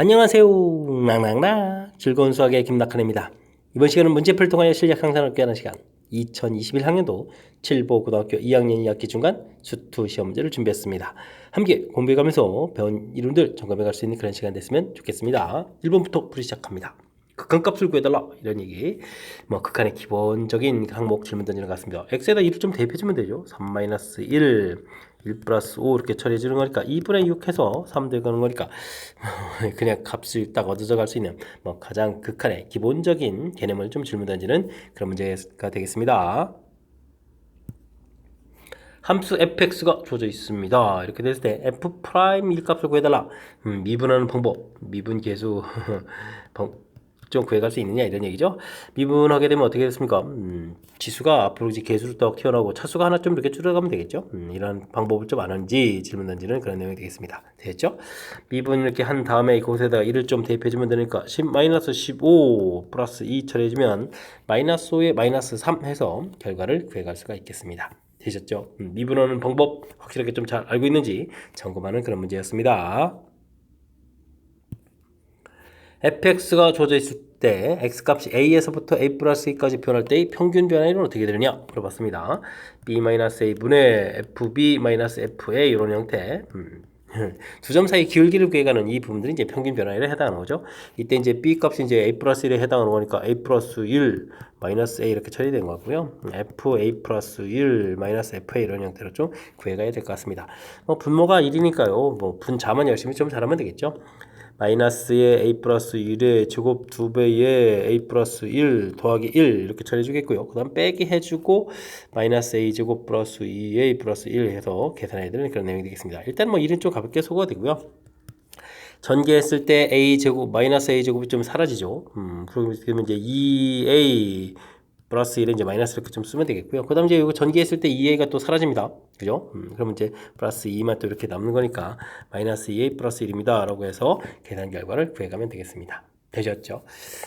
안녕하세요. 낭낭낭 즐거운 수학의 김낙한입니다. 이번 시간은 문제풀이를 통하여 실력 향상을 얻게 하는 시간 2021학년도 7보 고등학교 2학년 2학기 중간 수투 시험 문제를 준비했습니다. 함께 공부해가면서 배운 이론들 점검해갈 수 있는 그런 시간 됐으면 좋겠습니다. 1번부터 풀이 시작합니다. 극한값을 구해달라 이런 얘기. 극한의 기본적인 항목 질문 던지는 것 같습니다. x에다 1을 좀 대입해주면 되죠. 3-1 1 플러스 5 이렇게 처리해주는 거니까 2분의 6 해서 3 되는 거니까 그냥 값을 딱 얻어져 갈 수 있는 가장 극한의 기본적인 개념을 좀 질문 던지는 그런 문제가 되겠습니다. 함수 fx가 주어져 있습니다. 이렇게 됐을 때 f 프라임 1값을 구해달라. 미분하는 방법, 미분 계수 좀 구해갈 수 있느냐 이런 얘기죠. 미분하게 되면 어떻게 됐습니까? 지수가 앞으로 이제 개수로 딱 튀어나오고 차수가 하나 좀 이렇게 줄여가면 되겠죠. 이런 방법을 좀 아는지 질문 던지는 그런 내용이 되겠습니다. 됐죠? 미분 이렇게 한 다음에 이곳에다가 1을 좀 대입해주면 되니까 10-15 플러스 2 처리해주면 마이너스 5에 마이너스 3 해서 결과를 구해갈 수가 있겠습니다. 되셨죠? 미분하는 방법 확실하게 좀 잘 알고 있는지 점검하는 그런 문제였습니다. fx가 주어져 있을 때 x값이 a에서부터 a 플러스 2까지 변할 때의 평균 변화율은 어떻게 되느냐 물어봤습니다. b-a분의 fb-fa 이런 형태. 두 점 사이 기울기를 구해가는 이 부분들이 이제 평균 변화율에 해당하는 거죠. 이때 이제 b 값이 이제 a 플러스 1에 해당하는 거니까 a 플러스 1 마이너스 a 이렇게 처리된 거고요. fa 플러스 1 마이너스 fa 이런 형태로 좀 구해가야 될 것 같습니다. 분모가 1이니까요. 분자만 열심히 좀 잘하면 되겠죠. 마이너스의 a 플러스 1의 제곱 2배의 a 플러스 1 더하기 1 이렇게 처리해 주겠고요. 그 다음 빼기 해주고 마이너스 a 제곱 플러스 2a 플러스 1 해서 계산해야 되는 그런 내용이 되겠습니다. 일단 1은 좀 가볍게 소거가 되고요. 전개했을 때 a 제곱 마이너스 a 제곱이 좀 사라지죠. 그러면 이제 2a 플러스 1은 이제 마이너스 이렇게 좀 쓰면 되겠고요. 그 다음 이제 이거 전개했을 때 2a가 또 사라집니다. 그죠? 그러면 이제 플러스 2만 또 이렇게 남는 거니까 마이너스 2a 플러스 1입니다. 라고 해서 계산 결과를 구해가면 되겠습니다. 되셨죠?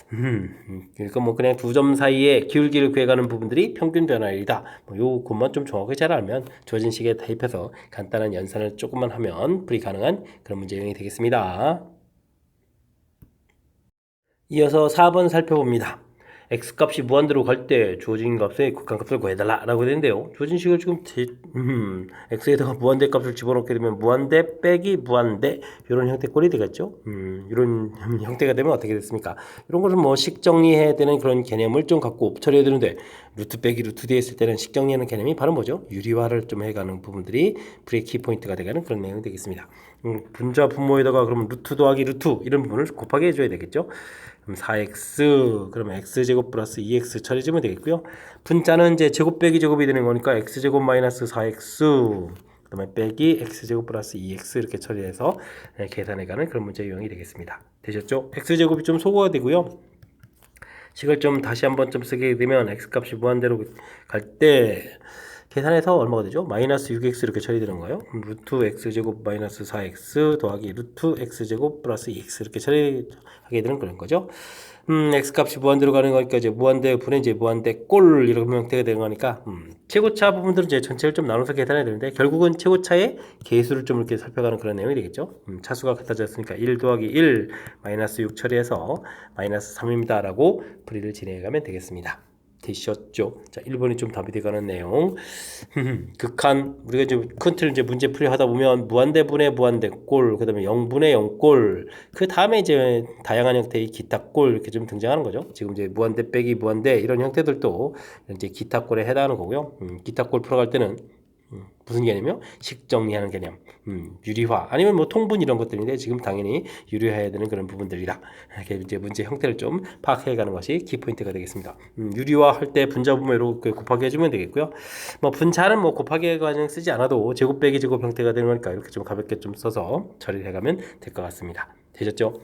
그러니까 그냥 두 점 사이에 기울기를 구해가는 부분들이 평균 변화율이다. 요 것만 좀 정확하게 잘 알면 주어진 식에 대입해서 간단한 연산을 조금만 하면 풀이 가능한 그런 문제 유형이 되겠습니다. 이어서 4번 살펴봅니다. x값이 무한대로 갈 때 주어진 값의 극한값을 구해달라 라고 되는데요. 주어진 식을 지금 x에다가 무한대 값을 집어넣게 되면 무한대 빼기 무한대 이런 형태꼴이 되겠죠. 이런 형태가 되면 어떻게 됐습니까? 이런 것은 식 정리해야 되는 그런 개념을 좀 갖고 처리해야 되는데 루트 빼기 루트 뒤에 있을 때는 식 정리하는 개념이 바로 뭐죠? 유리화를 좀 해가는 부분들이 불의 키포인트가 되가는 그런 내용이 되겠습니다. 분자 분모에다가 그러면 루트 더하기 루트 이런 부분을 곱하게 해줘야 되겠죠. 그럼 4x 그러면 x제곱 플러스 2x 처리해주면 되겠고요. 분자는 이제 제곱 빼기 제곱이 되는 거니까 x제곱 마이너스 4x 그 다음에 빼기 x제곱 플러스 2x 이렇게 처리해서 계산해가는 그런 문제 유형이 되겠습니다. 되셨죠? x제곱이 좀 소거가 되고요. 식을 좀 다시 한번 좀 쓰게 되면 x값이 무한대로 갈 때 계산해서 얼마가 되죠? 마이너스 6x 이렇게 처리되는 거예요. 루트 x제곱 마이너스 4x 더하기 루트 x제곱 플러스 2x 이렇게 처리하게 되는 그런 거죠. x값이 무한대로 가는 거니까 이제 무한대 분의 이제 무한대 꼴 이런 형태가 되는 거니까 최고차 부분들은 이제 전체를 좀 나눠서 계산해야 되는데 결국은 최고차의 개수를 좀 이렇게 살펴가는 그런 내용이 되겠죠. 차수가 같아졌으니까 1 더하기 1 마이너스 6 처리해서 마이너스 3입니다 라고 풀이를 진행해가면 되겠습니다. 되셨죠? 자, 1번이 좀 답이 되가는 내용. 극한, 우리가 이제 큰 틀 이제 문제 풀이 하다 보면 무한대분의 무한대꼴, 그 다음에 0분의 0꼴, 그 다음에 이제 다양한 형태의 기타꼴 이렇게 좀 등장하는 거죠. 지금 이제 무한대 빼기 무한대 이런 형태들도 이제 기타꼴에 해당하는 거고요. 기타꼴 풀어갈 때는 무슨 개념이요? 식 정리하는 개념, 유리화 아니면 통분 이런 것들인데 지금 당연히 유리화해야 되는 그런 부분들이라 이렇게 이제 문제 형태를 좀 파악해가는 것이 키포인트가 되겠습니다. 유리화할 때 분자 분모로 곱하기 해주면 되겠고요. 분자는 곱하기 과정 쓰지 않아도 제곱 빼기 제곱 형태가 되는 거니까 이렇게 좀 가볍게 좀 써서 처리를 해가면 될 것 같습니다. 되셨죠?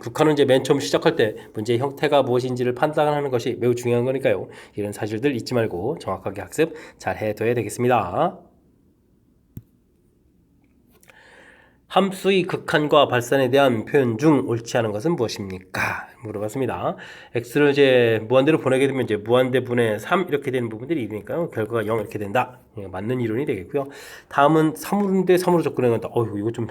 국가는 이제 맨 처음 시작할 때 문제의 형태가 무엇인지를 판단하는 것이 매우 중요한 거니까요. 이런 사실들 잊지 말고 정확하게 학습 잘 해둬야 되겠습니다. 함수의 극한과 발산에 대한 표현 중 옳지 않은 것은 무엇입니까? 물어봤습니다. x를 이제 무한대로 보내게 되면 이제 무한대 분의 3 이렇게 되는 부분들이 있으니까요. 결과가 0 이렇게 된다. 맞는 이론이 되겠고요. 다음은 3으로인데 3으로 접근해 간다. 이거 좀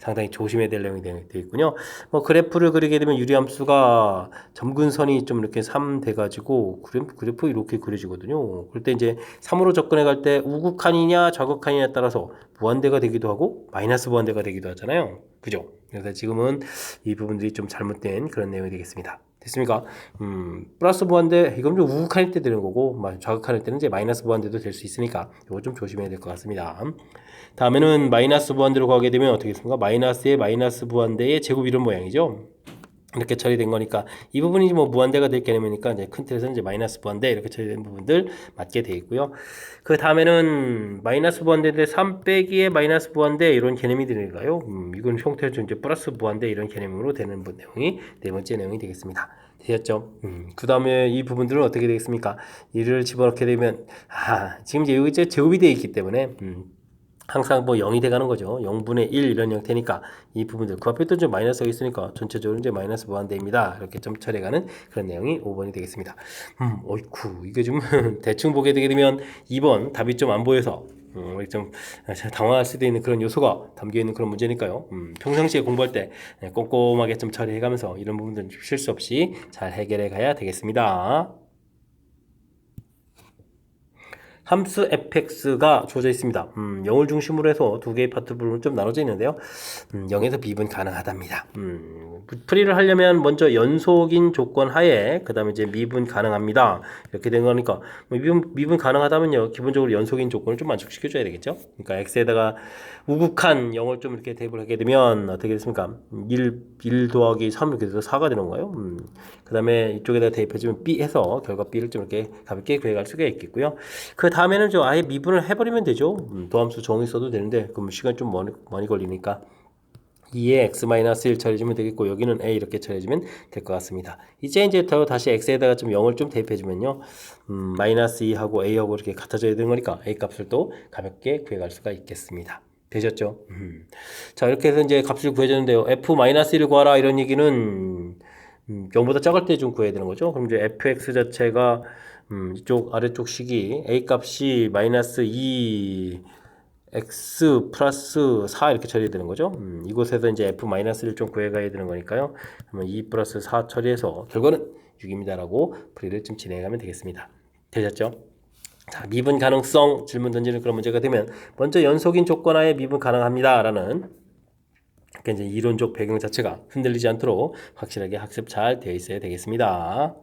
상당히 조심해야 될 내용이 되어 있군요. 뭐 그래프를 그리게 되면 유리함수가 점근선이 좀 이렇게 3 돼가지고 그래프 이렇게 그려지거든요. 그럴 때 이제 3으로 접근해 갈 때 우극한이냐 좌극한이냐에 따라서 무한대가 되기도 하고 마이너스 무한대가 되기도 하잖아요. 그죠? 그래서 지금은 이 부분들이 좀 잘못된 그런 내용이 되겠습니다. 됐습니까? 플러스 무한대 이건 좀 우극한일 때 되는 거고 좌극한일 때는 이제 마이너스 무한대도 될 수 있으니까 이거 좀 조심해야 될 것 같습니다. 다음에는 마이너스 무한대로 가게 되면 어떻게 됐습니까? 마이너스의 마이너스 무한대의 제곱 이런 모양이죠. 이렇게 처리된 거니까 이 부분이 뭐 무한대가 될 개념이니까 이제 큰 틀에서 이제 마이너스 무한대 이렇게 처리된 부분들 맞게 되어 있고요. 그 다음에는 마이너스 무한대인데 3 빼기의 마이너스 무한대 이런 개념이 되니까요. 이건 형태로 이제 플러스 무한대 이런 개념으로 되는 내용이 네 번째 내용이 되겠습니다. 되셨죠? 그 다음에 이 부분들은 어떻게 되겠습니까? 이를 집어넣게 되면 지금 이제 여기 제곱이 되어 있기 때문에 항상 뭐 0이 돼가는 거죠. 0분의 1 이런 형태니까 이 부분들 그 앞에 또 좀 마이너스가 있으니까 전체적으로 이제 마이너스 무한대입니다. 이렇게 좀 처리해가는 그런 내용이 5번이 되겠습니다. 어이쿠 이게 좀 대충 보게 되게 되면 2번 답이 좀 안 보여서 좀 당황할 수도 있는 그런 요소가 담겨 있는 그런 문제니까요. 평상시에 공부할 때 꼼꼼하게 좀 처리해가면서 이런 부분들 실수 없이 잘 해결해 가야 되겠습니다. 함수 fx가 주어져 있습니다. 0을 중심으로 해서 두 개의 파트 부분으로 좀 나눠져 있는데요. 0에서 미분 가능하답니다. 풀이를 하려면 먼저 연속인 조건 하에 그 다음에 이제 미분 가능합니다. 이렇게 된 거니까 미분 가능하다면요. 기본적으로 연속인 조건을 좀 만족시켜 줘야 되겠죠. 그러니까 x에다가 우극한 0을 좀 이렇게 대입을 하게 되면 어떻게 됐습니까? 1 더하기 3 이렇게 돼서 4가 되는 거예요. 그 다음에 이쪽에다 대입해주면 b 해서 결과 b를 좀 이렇게 가볍게 구해갈 수가 있겠고요. 그 다음에는 저 아예 미분을 해버리면 되죠. 도함수 정의 써도 되는데 그럼 시간 좀 많이 걸리니까 2에 x-1 처리해주면 되겠고 여기는 a 이렇게 처리해주면 될 것 같습니다. 이제 더 다시 x에다가 좀 0을 좀 대입해주면요. 마이너스 2하고 a하고 이렇게 같아져야 되는 거니까 a 값을 또 가볍게 구해갈 수가 있겠습니다. 되셨죠? 자 이렇게 해서 이제 값을 구해줬는데요. f-1을 구하라 이런 얘기는 0보다 작을 때 좀 구해야 되는 거죠. 그럼 이제 fx 자체가 이쪽 아래쪽 식이 a 값이 마이너스 2 x 플러스 4 이렇게 처리해야 되는 거죠. 이곳에서 이제 f-1를 좀 구해가야 되는 거니까요. 그러면 2 플러스 4 처리해서 결과는 6입니다라고 풀이를 좀 진행하면 되겠습니다. 되셨죠? 자, 미분 가능성 질문 던지는 그런 문제가 되면 먼저 연속인 조건하에 미분 가능합니다라는 이제 이론적 배경 자체가 흔들리지 않도록 확실하게 학습 잘 되어 있어야 되겠습니다.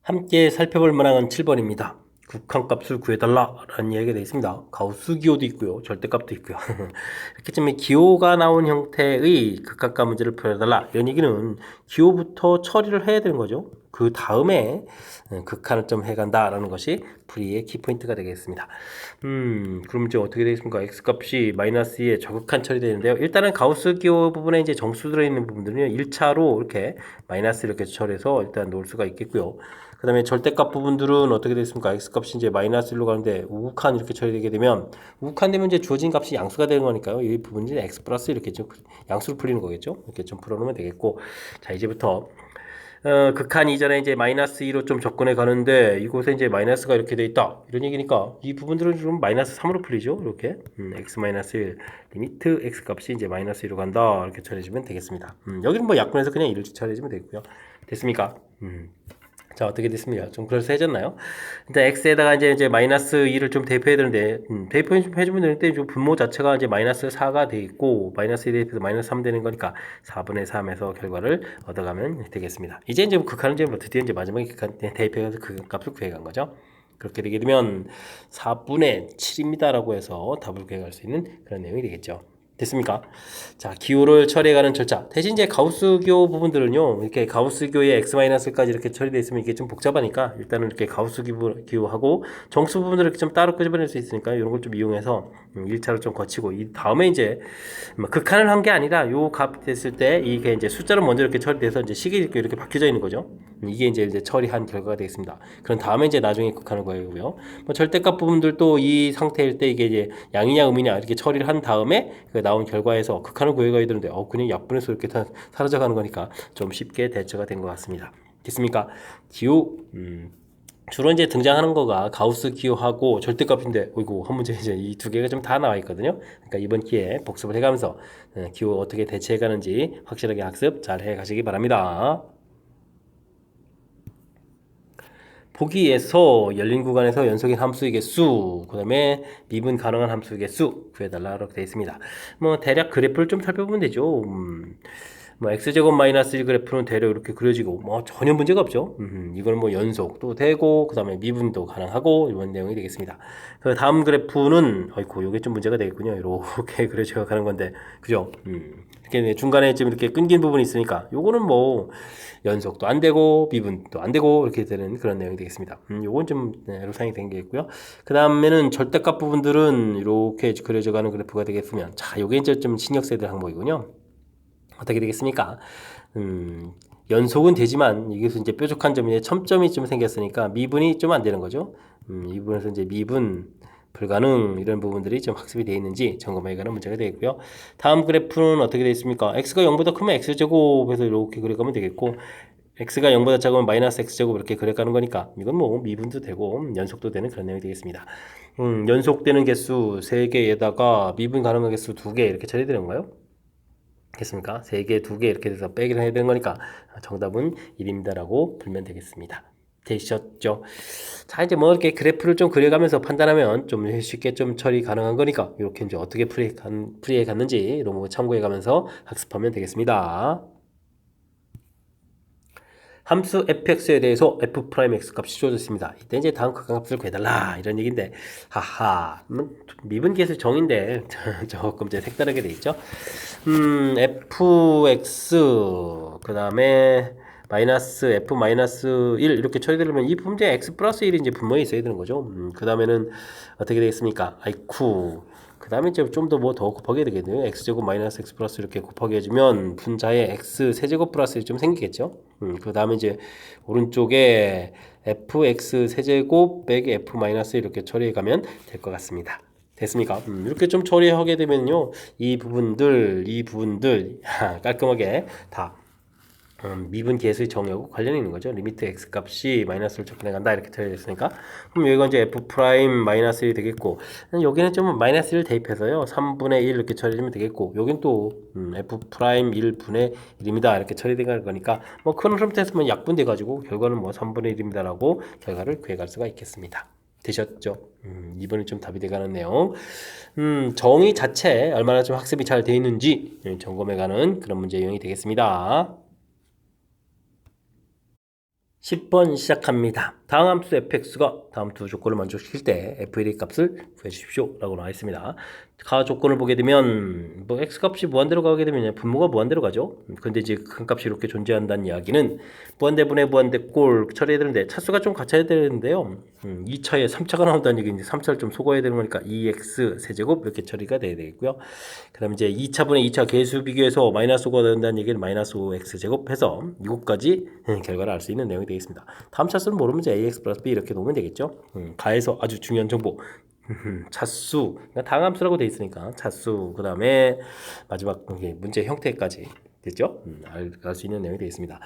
함께 살펴볼 문항은 7번입니다. 극한값을 구해달라 라는 이야기가 되어 있습니다. 가우스 기호도 있고요. 절대값도 있고요. 이렇게 좀 기호가 나온 형태의 극한값 문제를 풀어달라 이런 얘기는 기호부터 처리를 해야 되는 거죠. 그 다음에 극한을 좀 해간다 라는 것이 풀이의 키포인트가 되겠습니다. 그럼 이제 어떻게 되겠습니까? x값이 마이너스 2에 저극한 처리되는데요. 일단은 가우스 기호 부분에 이제 정수 들어있는 부분들은요. 1차로 이렇게 마이너스 이렇게 처리해서 일단 놓을 수가 있겠고요. 그 다음에 절대값 부분들은 어떻게 되겠습니까? x값이 이제 마이너스 1로 가는데 우극한 이렇게 처리되게 되면 우극한 되면 이제 주어진 값이 양수가 되는 거니까요. 이 부분이 x 플러스 이렇게 좀 양수를 풀리는 거겠죠. 이렇게 좀 풀어놓으면 되겠고 자 이제부터 극한 이전에 이제 마이너스 2로 좀 접근해 가는데 이곳에 이제 마이너스가 이렇게 돼 있다 이런 얘기니까 이 부분들은 좀 마이너스 3으로 풀리죠. 이렇게 x 마이너스 1 리미트 x 값이 이제 마이너스 2로 간다 이렇게 처리해주면 되겠습니다. 여기는 뭐 약분해서 그냥 1을 처리해주면 되고요. 됐습니까? 자 어떻게 됐습니까? 좀 그럴싸해졌나요? 일단 x에다가 이제 마이너스 2를 좀 대입해야 되는데 대입해주면 되는데 좀 분모 자체가 이제 마이너스 4가 돼 있고 마이너스 1에 대입해서 마이너스 3 되는 거니까 4분의 3에서 결과를 얻어가면 되겠습니다. 이제 극한은 이제 드디어 이제 마지막에 극한 대입해서 그 값을 구해간 거죠. 그렇게 되게 되면 4분의 7입니다라고 해서 답을 구해갈 수 있는 그런 내용이 되겠죠. 됐습니까? 자, 기호를 처리해가는 절차. 대신 이제 가우스 기호 부분들은요, 이렇게 가우스 기호에 x-까지 이렇게 처리되어 있으면 이게 좀 복잡하니까, 일단은 이렇게 가우스 기호하고 정수 부분들을 이렇게 좀 따로 끄집어낼 수 있으니까, 이런 걸 좀 이용해서 1차로 좀 거치고, 이 다음에 이제, 극한을 한 게 아니라, 요 값 됐을 때, 이게 이제 숫자로 먼저 이렇게 처리돼서, 이제 식이 이렇게 바뀌어져 있는 거죠. 이게 이제 처리한 결과가 되겠습니다. 그런 다음에 이제 나중에 극한을 구하고요. 뭐 절대값 부분들도 이 상태일 때 이게 이제 양이냐 음이냐 이렇게 처리를 한 다음에 그 나온 결과에서 극한을 구해가야 되는데 그냥 약분해서 이렇게 다 사라져가는 거니까 좀 쉽게 대처가 된 것 같습니다. 됐습니까? 기호 주로 이제 등장하는 거가 가우스 기호하고 절대값인데, 어이구, 한 문제 이제 이 두 개가 좀 다 나와 있거든요. 그러니까 이번 기회에 복습을 해가면서 기호 어떻게 대체해 가는지 확실하게 학습 잘 해 가시기 바랍니다. 보기에서 열린 구간에서 연속인 함수의 개수, 그 다음에 미분 가능한 함수의 개수 구해달라고 되어 있습니다. 뭐 대략 그래프를 좀 살펴보면 되죠. 뭐 x제곱 마이너스 1 그래프는 대략 이렇게 그려지고 뭐 전혀 문제가 없죠. 이거는 뭐 연속도 되고 그 다음에 미분도 가능하고 이런 내용이 되겠습니다. 그 다음 그래프는 아이고 요게 좀 문제가 되겠군요. 이렇게 그려져 가는 건데 그죠? 이렇게 중간에 지금 이렇게 끊긴 부분이 있으니까 요거는 뭐 연속도 안 되고 미분도 안 되고 이렇게 되는 그런 내용이 되겠습니다. 요건 좀 애로사항이 된 게 있고요. 그 다음에는 절대값 부분들은 이렇게 그려져 가는 그래프가 되겠으면 자 요게 이제 좀 신경 써야 될 항목이군요. 어떻게 되겠습니까? 연속은 되지만 이것은 이제 뾰족한 점이 첨점이 좀 생겼으니까 미분이 좀 안 되는 거죠. 이 부분에서 이제 미분 불가능 이런 부분들이 좀 학습이 되어 있는지 점검해 가는 문제가 되겠고요. 다음 그래프는 어떻게 되어 있습니까? x가 0보다 크면 x제곱에서 이렇게 그려가면 되겠고 x가 0보다 작으면 마이너스 x제곱 이렇게 그려가는 거니까 이건 뭐 미분도 되고 연속도 되는 그런 내용이 되겠습니다. 연속되는 개수 3개에다가 미분 가능한 개수 2개 이렇게 처리되는 건가요? 됐습니까? 3개, 2개 이렇게 돼서 빼기를 해야 되는 거니까 정답은 1입니다라고 불면 되겠습니다. 되셨죠? 자, 이제 뭐 이렇게 그래프를 좀 그려가면서 판단하면 좀 쉽게 좀 처리 가능한 거니까 이렇게 이제 어떻게 풀이해 갔는지 이런 거 참고해 가면서 학습하면 되겠습니다. 함수 fx에 대해서 f'x 값이 주어졌습니다. 이때 이제 다음 극한값을 구해달라 이런 얘기인데 하하 미분 계수 정인데 조금 이제 색다르게 돼 있죠. fx 그 다음에 마이너스 f 마이너스 1 이렇게 처리되려면 이 문제 x 플러스 1이 이제 분모에 있어야 되는 거죠. 그 다음에는 어떻게 되겠습니까? 아이쿠 그 다음에 이제 좀 더 뭐 더 곱하게 되겠네요. x제곱 마이너스 x 플러스 이렇게 곱하게 해주면 분자에 x 세제곱 플러스 1이 좀 생기겠죠. 그 다음에 이제 오른쪽에 fx 세제곱 빼기 f 마이너스 이렇게 처리해 가면 될 것 같습니다. 됐습니까? 이렇게 좀 처리하게 되면요, 이 부분들 깔끔하게 다 미분 계수의 정의하고 관련이 있는 거죠. 리미트 x 값이 마이너스를 접근해 간다 이렇게 되어있으니까 그럼 여기가 이제 f 프라임 마이너스 1이 되겠고 여기는 좀 마이너스 1을 대입해서요 3분의 1 이렇게 처리하면 되겠고 여긴 또 f 프라임 1분의 1입니다 이렇게 처리될 거니까 뭐 큰 흐름 테스트면 약분돼 가지고 결과는 뭐 3분의 1입니다라고 결과를 구해갈 수가 있겠습니다. 되셨죠? 이번에 좀 답이 돼가는 내용. 정의 자체 얼마나 좀 학습이 잘 되어 있는지 점검해가는 그런 문제 유형이 되겠습니다. 10번 시작합니다. 다음 함수 fx가 다음 두 조건을 만족시킬 때 f1의 값을 구해주십시오 라고 나와 있습니다. 가 조건을 보게 되면 뭐 x 값이 무한대로 가게 되면 분모가 무한대로 가죠. 근데 이제 큰 값이 이렇게 존재한다는 이야기는 무한대분의 무한대꼴 처리해야 되는데 차수가 좀 같아야 되는데요. 2차에 3차가 나온다는 얘기인데 3차를 좀 소거해야 되는 거니까 2x 세제곱 이렇게 처리가 돼야 되겠고요. 그 다음에 이제 2차분의 2차 개수 비교해서 마이너스 5가 된다는 얘기는 마이너스 5x 제곱 해서 이것까지 결과를 알 수 있는 내용이 되겠습니다. 다음 차수는 모르면 이제 ax 플러스 b 이렇게 놓으면 되겠죠. 가에서 아주 중요한 정보 차수, 그러니까 당함수라고 돼 있으니까 차수, 그 다음에 마지막 문제 형태까지 됐죠? 알 수 있는 내용이 되어 있습니다.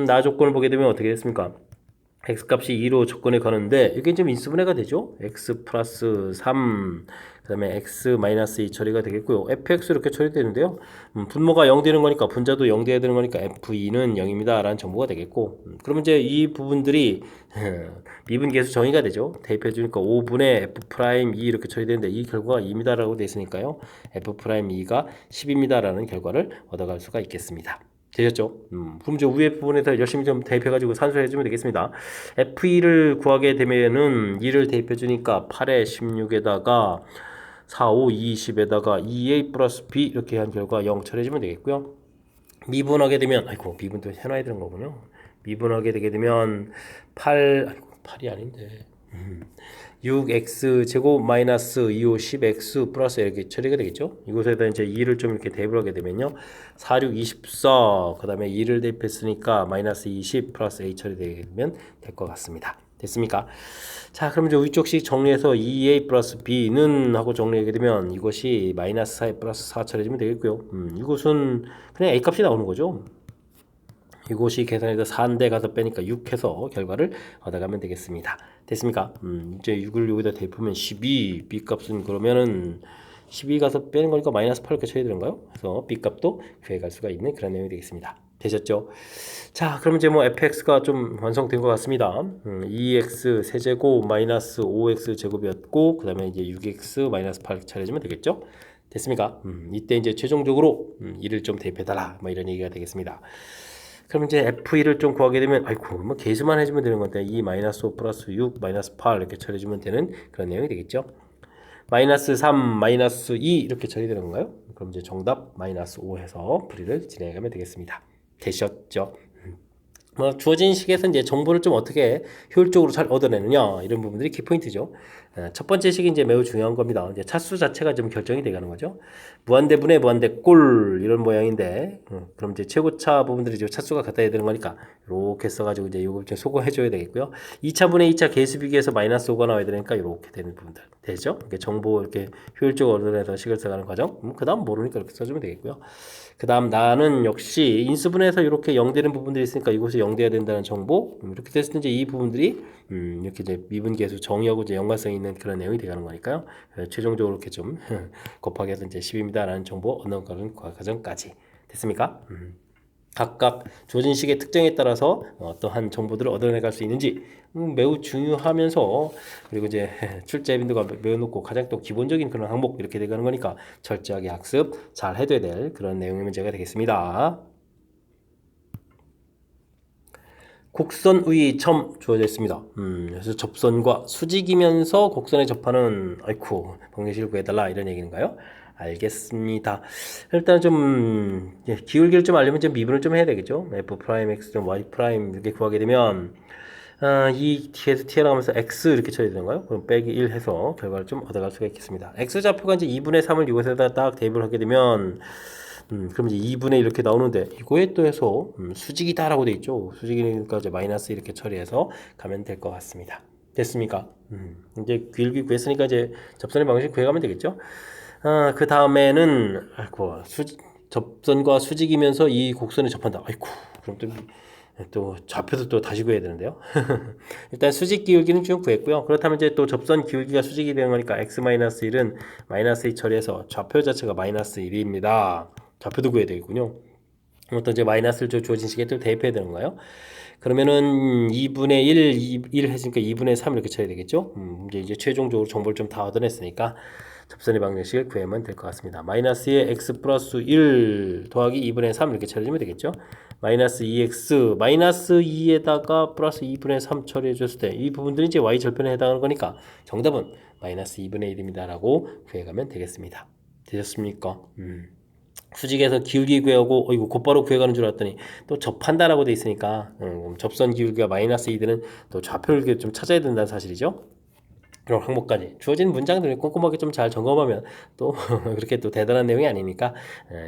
나 조건을 보게 되면 어떻게 됐습니까? x값이 2로 조건에 가는데 이게 좀 인수분해가 되죠? x 플러스 3, 그 다음에 x 마이너스 2 처리가 되겠고요. fx 이렇게 처리되는데요. 분모가 0 되는 거니까 분자도 0 돼야 되는 거니까 f2는 0입니다 라는 정보가 되겠고 그러면 이제 이 부분들이 미분 계수 정의가 되죠. 대입해 주니까 5분의 f 프라임 2 이렇게 처리되는데 이 결과가 2입니다 라고 되어 있으니까요. f 프라임 2가 10입니다 라는 결과를 얻어갈 수가 있겠습니다. 되셨죠? 그럼 이제 위에 부분에서 열심히 좀 대입해가지고 산수해주면 되겠습니다. F2를 구하게 되면은 2를 대입해주니까 8에 16에다가 4, 5, 20에다가 2A 플러스 B 이렇게 한 결과 0 처리해주면 되겠고요. 미분하게 되면, 아이고, 미분도 해놔야 되는 거군요. 미분하게 되게 되면 8이 아닌데. 6x 제곱 마이너스 2, 5, 10x 플러스 이렇게 처리가 되겠죠. 이곳에다 이제 2를 좀 이렇게 대입을 하게 되면요. 4, 6, 24, 그 다음에 2를 대입했으니까 마이너스 20 플러스 a 처리되면 될 것 같습니다. 됐습니까? 자, 그럼 이제 위쪽식 정리해서 2a 플러스 b는 하고 정리하게 되면 이것이 마이너스 4 플러스 4 처리해주면 되겠고요. 이것은 그냥 a 값이 나오는 거죠. 이곳이 계산해서 4인데 가서 빼니까 6 해서 결과를 얻어가면 되겠습니다. 됐습니까? 이제 6을 여기다 대입하면 12, b 값은 그러면은 12 가서 빼는 거니까 마이너스 8 이렇게 쳐야 되는가요? 그래서 b 값도 구해갈 수가 있는 그런 내용이 되겠습니다. 되셨죠? 자, 그럼 이제 뭐 fx가 좀 완성된 것 같습니다. 2x 세제곱 마이너스 5x 제곱이었고, 그 다음에 이제 6x 마이너스 8 차려주면 되겠죠? 됐습니까? 이때 이제 최종적으로 1을 좀 대입해달라, 뭐 이런 얘기가 되겠습니다. 그럼 이제 f1을 좀 구하게 되면, 아이고, 뭐 계수만 해주면 되는 건데, 2 마이너스 5 플러스 6 마이너스 8 이렇게 처리해주면 되는 그런 내용이 되겠죠? 마이너스 3 마이너스 2 이렇게 처리되는 건가요? 그럼 이제 정답 마이너스 5 해서 풀이를 진행하면 되겠습니다. 되셨죠? 뭐 주어진 식에서 이제 정보를 좀 어떻게 효율적으로 잘 얻어내느냐 이런 부분들이 키포인트죠. 첫 번째 식이 이제 매우 중요한 겁니다. 이제 차수 자체가 좀 결정이 되가는 거죠. 무한대분의 무한대꼴 이런 모양인데 그럼 이제 최고차 부분들이 이제 차수가 같아야 되는 거니까 이렇게 써가지고 이제 요거 좀 소거해줘야 되겠고요. 2차분의 2차 계수비기에서 마이너스 5가 나와야 되니까 이렇게 되는 부분들 되죠. 이렇게 정보 이렇게 효율적으로 얻어내서 식을 써가는 과정. 그 다음 모르니까 이렇게 써주면 되겠고요. 그 다음 나는 역시 인수분해에서 이렇게 0 되는 부분들이 있으니까 이곳에 0 돼야 된다는 정보 이렇게 됐을 때 이제 이 부분들이 이렇게 이제 미분계수 정의하고 이제 연관성이 있는 그런 내용이 되는 거니까요. 최종적으로 이렇게 좀 곱하기 해서 이제 10입니다 라는 정보 얻는 과정까지 됐습니까? 각각 주어진 식의 특징에 따라서 어떠한 정보들을 얻어내갈 수 있는지 매우 중요하면서 그리고 이제 출제 빈도가 매우 높고 가장 또 기본적인 그런 항목 이렇게 되가는 거니까 철저하게 학습 잘 해둬야 될 그런 내용의 문제가 되겠습니다. 곡선 의 점 주어져 있습니다. 그래서 접선과 수직이면서 곡선에 접하는 아이쿠 방정식을 구해달라 이런 얘기인가요? 알겠습니다. 일단 좀 기울기를 좀 알려면 좀 미분을 좀 해야 되겠죠. f 프라임 x 점 y 프라임 이렇게 구하게 되면 이 뒤에서 튀어나가면서 x 이렇게 쳐야 되는가요? 그럼 빼기 1 해서 결과를 좀 얻어갈 수가 있겠습니다. x 좌표가 이제 2분의 3을 이곳에다 딱 대입을 하게 되면 그럼 이제 2분의 이렇게 나오는데 이거에 또 해서 수직이다라고 돼 있죠. 수직이니까 이제 마이너스 이렇게 처리해서 가면 될 것 같습니다. 됐습니까? 이제 기울기 구했으니까 이제 접선의 방식 구해가면 되겠죠. 그 다음에는 아이고 접선과 수직이면서 이 곡선에 접한다. 아이고 그럼 또 좌표도 또 다시 구해야 되는데요. 일단 수직 기울기는 쭉 구했고요. 그렇다면 이제 또 접선 기울기가 수직이 되는 거니까 x-1은 마이너스 2 처리해서 좌표 자체가 마이너스 1입니다. 좌표도 구해야 되겠군요. 또 이제 마이너스를 주어진 식에 또 대입해야 되는 거예요. 그러면은 2분의 1 했으니까 2분의 3 이렇게 쳐야 되겠죠. 이제 최종적으로 정보를 좀 다 얻어냈으니까 접선의 방정식을 구하면 될 것 같습니다. 마이너스 2에 x 플러스 1 더하기 2분의 3 이렇게 처리하면 되겠죠. 마이너스 2x 마이너스 2에다가 플러스 2분의 3 처리해 줬을 때 이 부분들이 이제 y 절편에 해당하는 거니까 정답은 마이너스 2분의 1입니다 라고 구해가면 되겠습니다. 되셨습니까? 수직에서 기울기 구하고 이거 곧바로 구해가는 줄 알았더니 또 접한다라고 돼 있으니까 접선 기울기가 마이너스 2들은 또 좌표를 좀 찾아야 된다는 사실이죠. 그런 항목까지 주어진 문장들을 꼼꼼하게 좀 잘 점검하면 또 그렇게 또 대단한 내용이 아니니까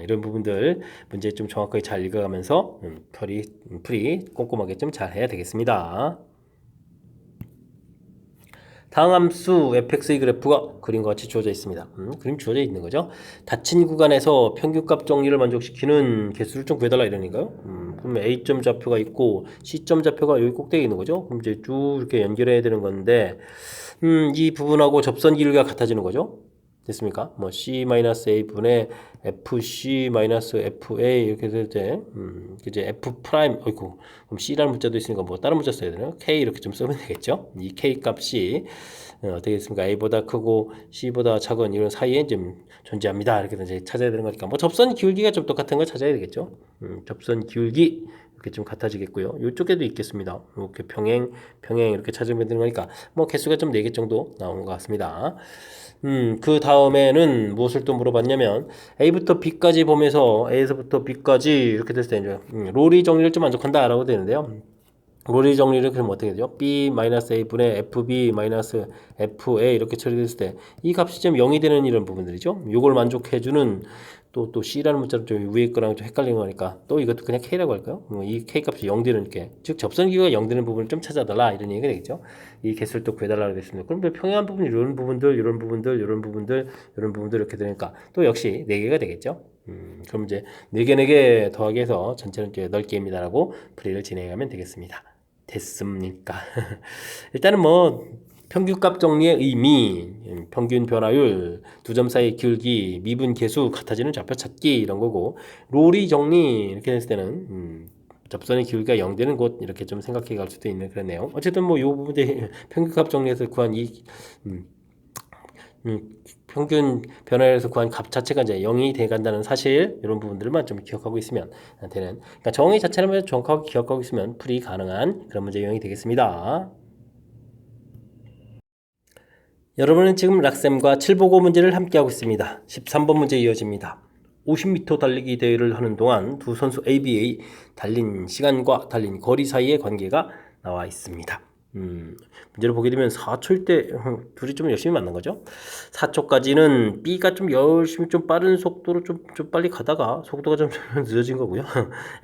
이런 부분들 문제 좀 정확하게 잘 읽어가면서 풀이 꼼꼼하게 좀 잘 해야 되겠습니다. 다음 함수 fx의 그래프가 그림과 같이 주어져 있습니다. 그림 주어져 있는 거죠. 닫힌 구간에서 평균값 정리를 만족시키는 개수를 좀 구해달라 이러니까요. 그러면 A점 좌표가 있고 C점 좌표가 여기 꼭대기에 있는 거죠. 그럼 이제 쭉 이렇게 연결해야 되는 건데 이 부분하고 접선 길이가 같아지는 거죠. 됐습니까? 뭐 C-A 분의 FC-FA 이렇게 될 때 이제 F 프라임 어이구 그럼 C라는 문자도 있으니까 뭐 다른 문자 써야 되나요? K 이렇게 좀 쓰면 되겠죠? 이 K 값이 어떻게 됐습니까? A보다 크고 C보다 작은 이런 사이에 좀 존재합니다. 이렇게 이제 찾아야 되는 거니까 뭐 접선 기울기가 좀 똑같은 걸 찾아야 되겠죠? 접선 기울기 이렇게 좀 같아지겠고요. 이쪽에도 있겠습니다. 이렇게 평행 이렇게 찾으면 되는 거니까 뭐 개수가 좀 4개 정도 나오는 것 같습니다. 그 다음에는 무엇을 또 물어봤냐면 A부터 B까지 보면서 A에서부터 B까지 이렇게 됐을 때 이제 로리 정리를 좀 만족한다라고 되는데요. 로리 정리를 그럼 어떻게 되죠? B-A분의 FB-FA 이렇게 처리됐을 때 이 값이 좀 0이 되는 이런 부분들이죠. 이걸 만족해주는 또 C라는 문자로 좀 위에 거랑 좀 헷갈리는 거니까 또 이것도 그냥 K라고 할까요? 이 K 값이 0 되는 게 즉 접선기가 0 되는 부분을 좀 찾아달라 이런 얘기가 되겠죠. 이 개수를 또 구해달라고 됐습니다. 그럼 평행한 부분 이런 부분들 이런 부분들 이런 부분들 이런 부분들 이렇게 되니까 또 역시 4개가 되겠죠. 그럼 이제 4개 더하기 해서 전체는 이제 8개입니다라고 풀이를 진행하면 되겠습니다. 됐습니까? 일단은 뭐 평균값 정리의 의미, 평균 변화율, 두 점 사이 기울기, 미분 계수, 같아지는 좌표 찾기 이런 거고, 로리 정리 이렇게 했을 때는 접선의 기울기가 0되는 곳 이렇게 좀 생각해 갈 수도 있는 그런 내용. 어쨌든 뭐 이 부분에 평균값 정리에서 구한 이 평균 변화에서 구한 값 자체가 이제 0이 돼 간다는 사실 이런 부분들만 좀 기억하고 있으면 되는, 그러니까 정의 자체를 정확하게 기억하고 있으면 풀이 가능한 그런 문제 유형이 되겠습니다. 여러분은 지금 락셈과 7보고 문제를 함께하고 있습니다. 13번 문제 이어집니다. 50m 달리기 대회를 하는 동안 두 선수 AB의 달린 시간과 달린 거리 사이의 관계가 나와 있습니다. 문제를 보게 되면 4초일 때 둘이 좀 열심히 만난 거죠. 4초까지는 B가 좀 열심히 좀 빠른 속도로 좀 빨리 가다가 속도가 좀 늦어진 거고요.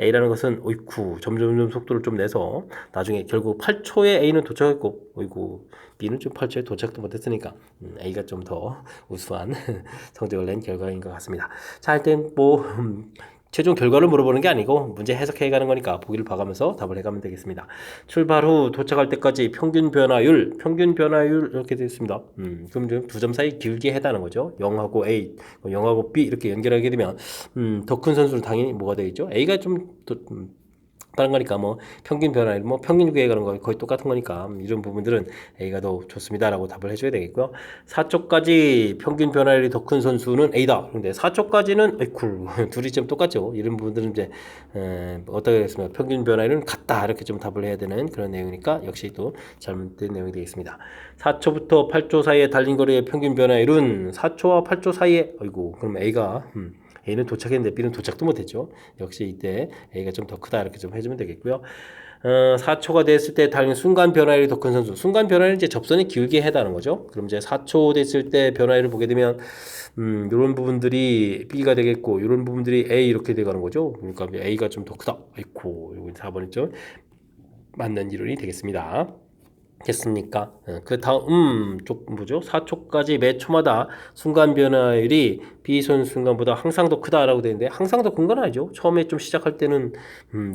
A라는 것은 어이쿠 점점 속도를 좀 내서 나중에 결국 8초에 A는 도착했고 어이구 B는 좀 8초에 도착도 못했으니까 A가 좀 더 우수한 성적을 낸 결과인 것 같습니다. 자, 일단 뭐 최종 결과를 물어보는 게 아니고 문제 해석해 가는 거니까 보기를 봐가면서 답을 해가면 되겠습니다. 출발 후 도착할 때까지 평균 변화율 이렇게 되어 있습니다. 그럼 두 점 사이 길게 해다는 거죠. 0하고 A, 0하고 B 이렇게 연결하게 되면 더 큰 선수는 당연히 뭐가 되겠죠? A가 좀 다른 거니까 뭐 평균 변화율, 뭐 평균 구에 가는 거 거의 똑같은 거니까 이런 부분들은 A가 더 좋습니다라고 답을 해줘야 되겠고요. 4초까지 평균 변화율이 더 큰 선수는 A다. 그런데 4초까지는 아이쿠 둘이 좀 똑같죠. 이런 부분들은 이제 어떻게 되겠습니까? 평균 변화율은 같다 이렇게 좀 답을 해야 되는 그런 내용이니까 역시 또 잘못된 내용이 되겠습니다. 4초부터 8초 사이에 달린 거리의 평균 변화율은 4초와 8초 사이에 아이고 그럼 A가 A는 도착했는데 B는 도착도 못했죠. 역시 이때 A가 좀 더 크다 이렇게 좀 해주면 되겠고요. 4초가 됐을 때 달린 순간 변화율이 더 큰 선수. 순간 변화율은 이제 접선이 길게 해다는 거죠. 그럼 이제 4초 됐을 때 변화율을 보게 되면 이런 부분들이 B가 되겠고 이런 부분들이 A 이렇게 돼가는 거죠. 그러니까 A가 좀 더 크다. 아이고 이거 4번이죠. 맞는 이론이 되겠습니다. 됐습니까? 그 다음 쪽 뭐죠? 4초까지 매 초마다 순간 변화율이 B 선수 순간보다 항상 더 크다라고 되는데 항상 더 큰 건 아니죠. 처음에 좀 시작할 때는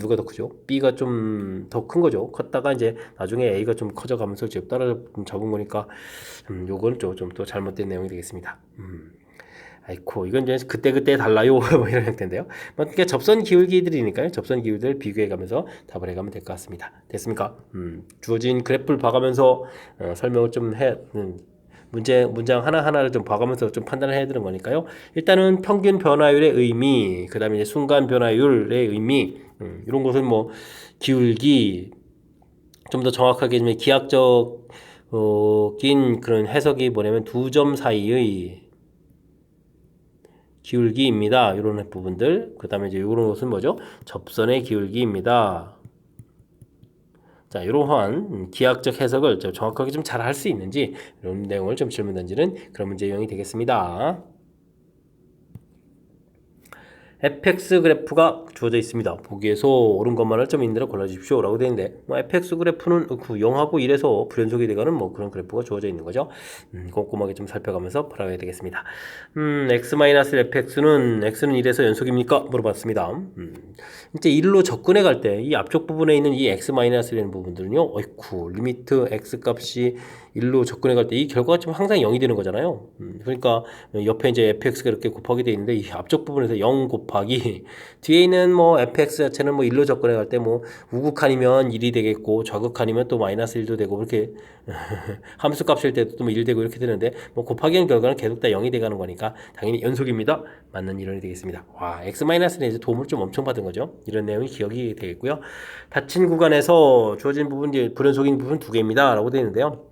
누가 더 크죠? B가 좀 더 큰 거죠. 컸다가 이제 나중에 A가 좀 커져가면서 지금 따라잡은 거니까 요건 좀 또 잘못된 내용이 되겠습니다. 아이코 이건 이제 그때 달라요 뭐 이런 형태인데요. 뭐 그러니까 접선 기울기들이니까요. 접선 기울기를 비교해가면서 답을 해가면 될 것 같습니다. 됐습니까? 주어진 그래프를 봐가면서 설명을 좀 해. 문장 하나하나를 좀 봐가면서 좀 판단을 해야 되는 거니까요. 일단은 평균 변화율의 의미, 그 다음에 이제 순간 변화율의 의미, 이런 것은 뭐 기울기, 좀 더 정확하게 기하적 긴 그런 해석이 뭐냐면 두 점 사이의 기울기입니다. 이런 부분들. 그 다음에 이제 이런 것은 뭐죠? 접선의 기울기입니다. 자, 이러한 기하학적 해석을 좀 정확하게 좀 잘 할 수 있는지 이런 내용을 좀 질문 던지는 그런 문제 유형이 되겠습니다. fx 그래프가 주어져 있습니다. 보기에서 옳은 것만을 좀 있는 대로 골라주십시오 라고 되어 있는데 뭐 fx 그래프는 0하고 1에서 불연속이 되가는 뭐 그런 그래프가 주어져 있는 거죠. 꼼꼼하게 좀 살펴가면서 풀어야 되겠습니다. x-fx는 x는 1에서 연속입니까? 물어봤습니다. 이제 1로 접근해 갈 때 이 앞쪽 부분에 있는 이 x-라는 부분들은요. 어이쿠 리미트 x 값이 1로 접근해 갈 때 이 결과가 좀 항상 0이 되는 거잖아요. 그러니까 옆에 이제 fx가 이렇게 곱하게 되어 있는데 이 앞쪽 부분에서 0 곱하기 뒤에 있는 뭐 fx 자체는 뭐 1로 접근해 갈 때 뭐 우극한이면 1이 되겠고 좌극한이면 또 마이너스 1도 되고 그렇게 함수 값일 때도 또 1 되고 이렇게 되는데 뭐 곱하기 한 결과는 계속 다 0이 돼가는 거니까 당연히 연속입니다. 맞는 이론이 되겠습니다. 와 x-는 이제 도움을 좀 엄청 받은 거죠. 이런 내용이 기억이 되겠고요. 닫힌 구간에서 주어진 부분 이제 불연속인 부분 두 개입니다. 라고 되어 있는데요.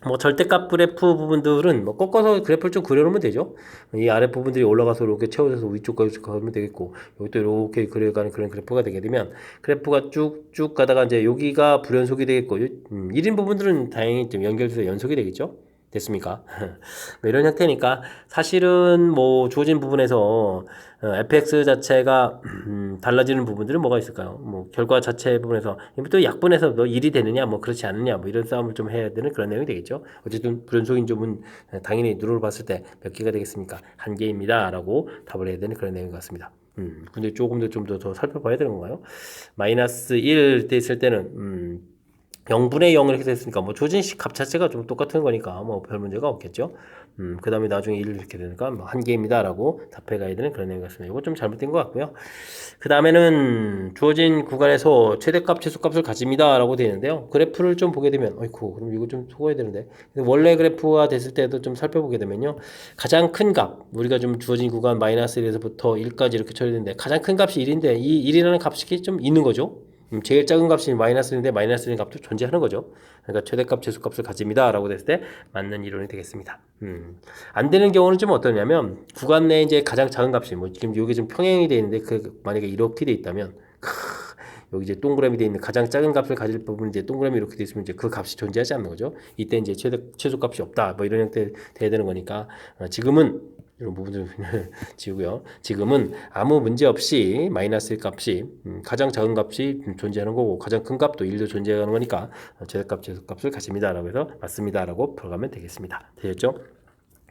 뭐 절대값 그래프 부분들은 뭐 꺾어서 그래프를 좀 그려놓으면 되죠. 이 아래 부분들이 올라가서 이렇게 채워져서 위쪽까지 가면 되겠고 여기 또 이렇게 그려가는 그런 그래프가 되게 되면 그래프가 쭉쭉 가다가 이제 여기가 불연속이 되겠고 1인 부분들은 다행히 좀 연결돼서 연속이 되겠죠. 됐습니까? 뭐 이런 형태니까 사실은 뭐 주어진 부분에서 fx 자체가 달라지는 부분들은 뭐가 있을까요? 뭐 결과 자체 부분에서 또 약분해서 뭐 1이 되느냐 뭐 그렇지 않느냐 뭐 이런 싸움을 좀 해야 되는 그런 내용이 되겠죠. 어쨌든 불연속인 점은 당연히 누를 봤을 때 몇 개가 되겠습니까? 한 개입니다 라고 답을 해야 되는 그런 내용인 것 같습니다. 근데 조금 더 좀 더 살펴봐야 되는 건가요? 마이너스 1 때 있을 때는 0분의 0 이렇게 됐으니까 뭐 조진식 값 자체가 좀 똑같은 거니까 뭐 별 문제가 없겠죠. 그 다음에 나중에 1 이렇게 되니까 뭐 한 개입니다 라고 답해 가야 되는 그런 내용 같습니다. 이거 좀 잘못된 것 같고요. 그 다음에는 주어진 구간에서 최대값, 최소값을 가집니다 라고 되어 있는데요. 그래프를 좀 보게 되면 어이쿠 그럼 이거 좀 속아야 되는데 원래 그래프화 됐을 때도 좀 살펴보게 되면요. 가장 큰 값, 우리가 좀 주어진 구간 마이너스 1에서부터 1까지 이렇게 처리되는데 가장 큰 값이 1인데 이 1이라는 값이 좀 있는 거죠. 제일 작은 값이 마이너스인데 마이너스인 값도 존재하는 거죠. 그러니까 최대값, 최소값을 가집니다 라고 됐을 때 맞는 이론이 되겠습니다. 안 되는 경우는 좀 어떠냐면 구간 내에 이제 가장 작은 값이 뭐 지금 여기 좀 평행이 되어 있는데 그 만약에 이렇게 돼 있다면 여기 이제 동그라미 되어 있는 가장 작은 값을 가질 부분 이제 동그라미 이렇게 돼 있으면 이제 그 값이 존재하지 않는 거죠. 이때 이제 최소값이 없다 뭐 이런 형태 돼야 되는 거니까 지금은 이런 부분들 지우고요. 지금은 아무 문제 없이 마이너스 1 값이 가장 작은 값이 존재하는 거고 가장 큰 값도 1도 존재하는 거니까 최대값, 최소값을 가집니다 라고 해서 맞습니다 라고 풀어가면 되겠습니다. 되셨죠?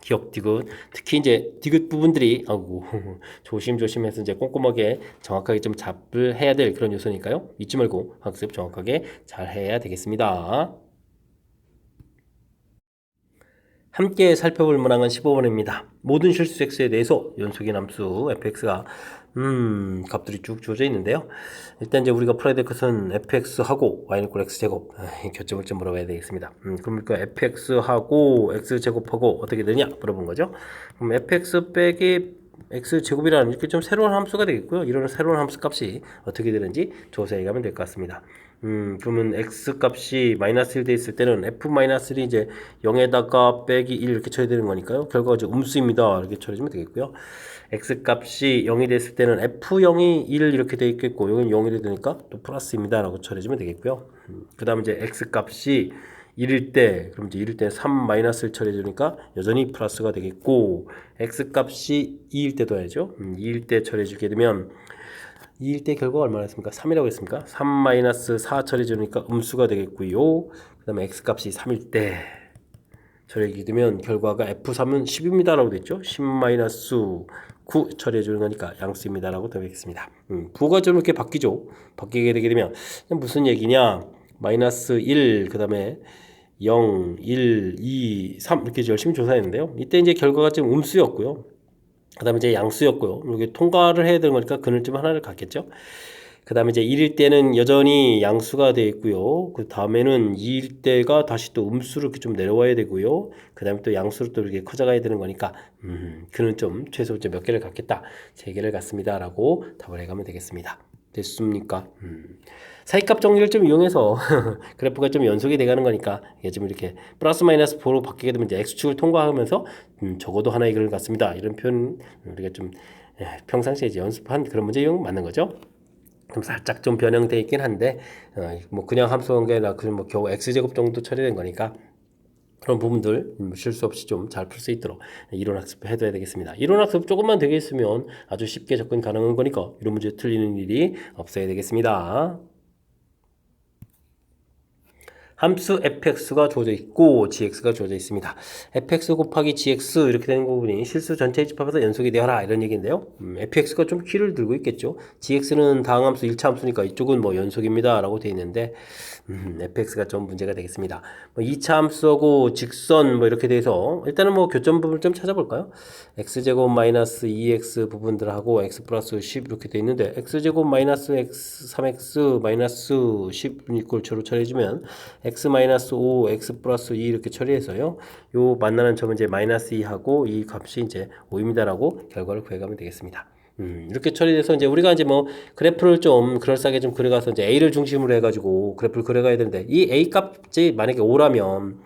기억 디귿 특히 이제 디귿 부분들이 아이고 조심조심해서 이제 꼼꼼하게 정확하게 좀 잡을 해야 될 그런 요소니까요. 잊지 말고 학습 정확하게 잘 해야 되겠습니다. 함께 살펴볼 문항은 15번입니다. 모든 실수 x에 대해서 연속인 함수 fx가 값들이 쭉 주어져 있는데요. 일단 이제 우리가 풀어야 될 것은 fx하고 y는 꼴 x제곱 교점을 좀 물어봐야 되겠습니다. 그러니까 fx하고 x제곱하고 어떻게 되냐 물어본 거죠. 그럼 fx 빼기 x제곱이라는 이렇게 좀 새로운 함수가 되겠고요. 이런 새로운 함수 값이 어떻게 되는지 조사해 가면 될 것 같습니다. 그러면 x 값이 마이너스 1 돼 있을 때는 f-1이 이제 0에다가 빼기 1 이렇게 쳐야 되는 거니까요. 결과가 이제 음수입니다. 이렇게 쳐주면 되겠고요. x 값이 0이 됐을 때는 f0이 1 이렇게 돼 있겠고 여기는 0이 되니까 또 플러스입니다. 라고 쳐주면 되겠고요. 그 다음 이제 x 값이 1일 때 그럼 이제 1일 때 3-를 처리해주니까 여전히 플러스가 되겠고 x 값이 2일 때도 해야죠. 2일 때 처리해주게 되면 2일 때 결과가 얼마나 했습니까? 3이라고 했습니까? 3-4 처리해주니까 음수가 되겠고요. 그 다음에 x값이 3일 때 처리하게 되면 결과가 f3은 10입니다 라고 됐죠. 10-9 처리해주는 거니까 양수입니다 라고 되겠습니다. 부호가 좀 이렇게 바뀌죠. 바뀌게 되게 되면 무슨 얘기냐, 마이너스 1, 그 다음에 0, 1, 2, 3 이렇게 열심히 조사했는데요. 이때 이제 결과가 좀 음수였고요. 그 다음에 이제 양수였고요. 이게 통과를 해야 되는 거니까 그늘점 하나를 갖겠죠. 그 다음에 이제 1일 때는 여전히 양수가 되어 있고요. 그 다음에는 2일 때가 다시 또 음수로 이렇게 좀 내려와야 되고요. 그 다음에 또 양수로 또 이렇게 커져가야 되는 거니까 그는 좀 최소 몇 개를 갖겠다. 3개를 갖습니다. 라고 답을 해가면 되겠습니다. 됐습니까? 사이값 정리를 좀 이용해서 그래프가 좀 연속이 돼가는 거니까 이게 좀 이렇게 플러스 마이너스 4로 바뀌게 되면 이제 x축을 통과하면서 적어도 하나의 글을 갖습니다. 이런 표현 우리가 좀 평상시에 이제 연습한 그런 문제 이용 맞는 거죠. 좀 살짝 좀 변형돼 있긴 한데 뭐 그냥 함수 관계나 그냥 뭐 겨우 x제곱 정도 처리된 거니까 그런 부분들 실수 없이 좀 잘 풀 수 있도록 이론 학습 해둬야 되겠습니다. 이론 학습 조금만 되게 있으면 아주 쉽게 접근 가능한 거니까 이런 문제 틀리는 일이 없어야 되겠습니다. 함수 fx가 주어져 있고 gx가 주어져 있습니다. fx 곱하기 gx 이렇게 되는 부분이 실수 전체에 집합해서 연속이 되어라 이런 얘기인데요. fx가 좀 키를 들고 있겠죠. gx는 다항함수 1차 함수니까 이쪽은 뭐 연속입니다 라고 되어 있는데 fx가 좀 문제가 되겠습니다. 뭐 2차 함수하고 직선 뭐 이렇게 돼서 일단은 뭐 교점 부분을 좀 찾아볼까요? x제곱 마이너스 2x 부분들하고 x 플러스 10 이렇게 돼 있는데 x제곱 마이너스 x 3x 마이너스 10 이꼴처로 처리해주면 x-5, x 플러스 2 이렇게 처리해서요. 요 만나는 점은 이제 마이너스 2하고 이 값이 이제 5입니다라고 결과를 구해가면 되겠습니다. 이렇게 처리돼서 이제 우리가 이제 뭐 그래프를 좀 그럴싸하게 좀 그려가서 이제 A를 중심으로 해가지고 그래프를 그려가야 되는데 이 A 값이 만약에 5라면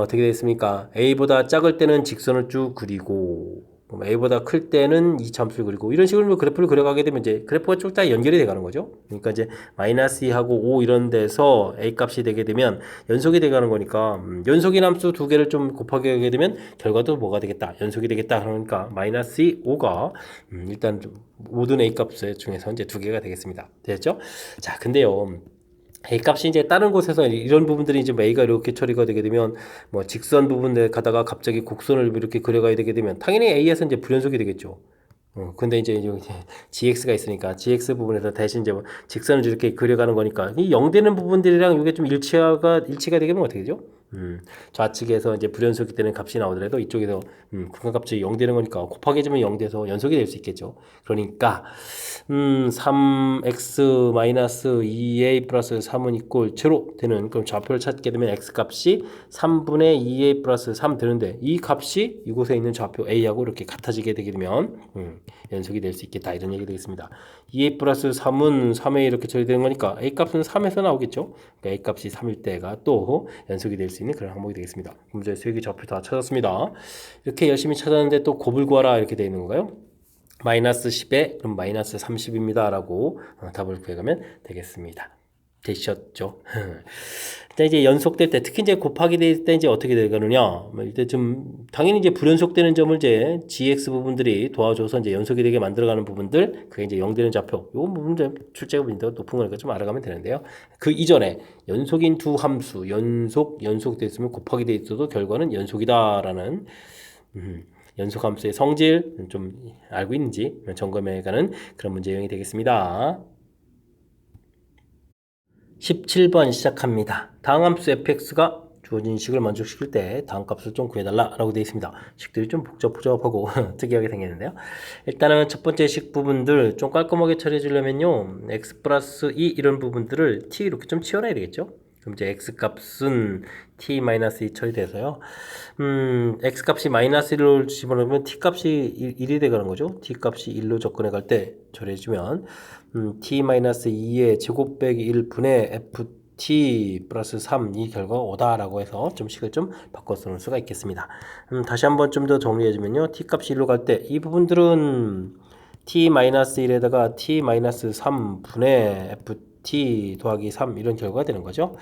어떻게 되겠습니까? A보다 작을 때는 직선을 쭉 그리고 a보다 클 때는 이 참수를 그리고 이런 식으로 그래프를 그려가게 되면 이제 그래프가 쭉 다 연결이 돼가는 거죠. 그러니까 이제 마이너스 2하고 5 이런 데서 a 값이 되게 되면 연속이 돼가는 거니까 연속인 함수 두 개를 좀 곱하게 하게 되면 결과도 뭐가 되겠다? 연속이 되겠다. 그러니까 마이너스 2, 5가 일단 모든 a 값 중에서 이제 두 개가 되겠습니다. 됐죠? 자, 근데요. A 값이 이제 다른 곳에서 이런 부분들이 이제 A가 이렇게 처리가 되게 되면 뭐 직선 부분에 가다가 갑자기 곡선을 이렇게 그려가야 되게 되면 당연히 A에서 이제 불연속이 되겠죠. 근데 이제 GX가 있으니까 GX 부분에서 대신 이제 뭐 직선을 이렇게 그려가는 거니까 이 0 되는 부분들이랑 이게 좀 일치가 되게 되면 어떻게 되죠? 좌측에서 이제 불연속이 되는 값이 나오더라도 이쪽에서 극한값이 0 되는 거니까 곱하기 해주면 0 돼서 연속이 될 수 있겠죠. 그러니까 3x-2a 플러스 3은 이꼴 제로 되는 그럼 좌표를 찾게 되면 x값이 3분의 2a 플러스 3 되는데 이 값이 이곳에 있는 좌표 a하고 이렇게 같아지게 되게 되면 연속이 될 수 있겠다 이런 얘기 되겠습니다. 2a 플러스 3은 3에 이렇게 처리되는 거니까 a 값은 3에서 나오겠죠. 그러니까 a 값이 3일 때가 또 연속이 될 수 있는 그런 항목이 되겠습니다. 그럼 이제 수익의 좌표 다 찾았습니다. 이렇게 열심히 찾았는데 또 곱을 구하라 이렇게 되어 있는 건가요? 마이너스 10에 그럼 마이너스 30입니다 라고 답을 구해가면 되겠습니다. 되셨죠? 이제 연속될 때 특히 이제 곱하기 될 때 이제 어떻게 되느냐 일단 좀 당연히 이제 불연속되는 점을 이제 GX 부분들이 도와줘서 이제 연속이 되게 만들어가는 부분들 그게 이제 0 되는 좌표 요 부분 좀 출제가 문제가 높은 거니까 좀 알아가면 되는데요. 그 이전에 연속인 두 함수 연속됐으면 곱하기 돼 있어도 결과는 연속이다라는 연속함수의 성질 좀 알고 있는지 점검해가는 그런 문제 유형이 되겠습니다. 17번 시작합니다. 다음 함수 fx가 주어진 식을 만족시킬 때 다음 값을 좀 구해달라 라고 되어 있습니다. 식들이 좀 복잡하고 특이하게 생겼는데요. 일단은 첫 번째 식 부분들 좀 깔끔하게 처리해 주려면요 x 플러스 2 이런 부분들을 t 이렇게 좀 치워놔야 되겠죠. 그럼 이제 x 값은 t-2 처리돼서요. x 값이 마이너스 1로 집어넣으면 t 값이 1이 되가는 거죠. t 값이 1로 접근해 갈 때 처리해주면 t-2의 제곱 빼기 1분의 ft 플러스 3 이 결과가 오다라고 해서 좀 식을 좀 바꿔 쓰는 수가 있겠습니다. 다시 한번 좀 더 정리해주면요. t 값이 1로 갈 때 이 부분들은 t-1에다가 t-3분의 ft 더하기 3 이런 결과가 되는 거죠.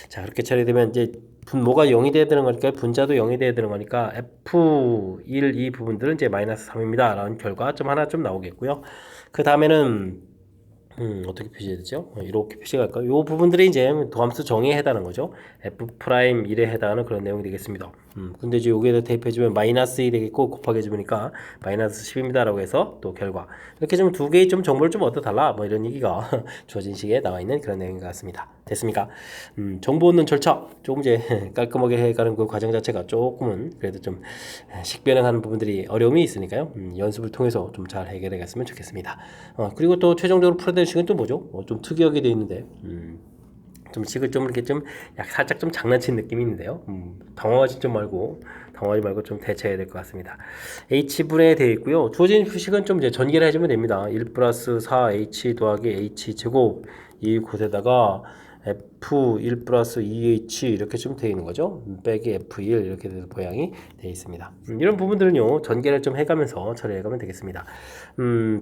자, 그렇게 처리되면 이제 분모가 0이 돼야 되는 거니까 분자도 0이 돼야 되는 거니까 F1 이 부분들은 이제 마이너스 3입니다. 라는 결과 좀 하나 좀 나오겠고요. 그 다음에는 어떻게 표시해야 되죠? 이렇게 표시가 할까요? 이 부분들이 이제 도함수 정의에 해당하는 거죠. F'1에 해당하는 그런 내용이 되겠습니다. 근데 이제 여기에다 대입해주면 마이너스 2 되겠고 곱하기 해주니까 마이너스 10입니다. 라고 해서 또 결과. 이렇게 좀 두 개의 좀 정보를 좀 얻어달라. 뭐 이런 얘기가 주어진 식에 나와 있는 그런 내용인 것 같습니다. 됐습니까? 정보 얻는 절차. 조금 이제 깔끔하게 해가는 그 과정 자체가 조금은 그래도 좀 식변형하는 부분들이 어려움이 있으니까요. 연습을 통해서 좀 잘 해결해 갔으면 좋겠습니다. 그리고 또 최종적으로 풀어야 될 식은 또 뭐죠? 좀 특이하게 되어 있는데 좀 식을 좀 이렇게 좀 살짝 좀 장난친 느낌이 있는데요. 당황하지 말고 좀 대처해야 될 것 같습니다. h분에 되어 있고요. 주어진 식은 좀 이제 전개를 해주면 됩니다. 1 플러스 4h 더하기 h 제곱 이 곳에다가 F1 플러스 2H 이렇게 좀 되어 있는 거죠. 빼기 F1 이렇게 돼서 모양이 되어 있습니다. 이런 부분들은요, 전개를 좀 해가면서 처리해가면 되겠습니다.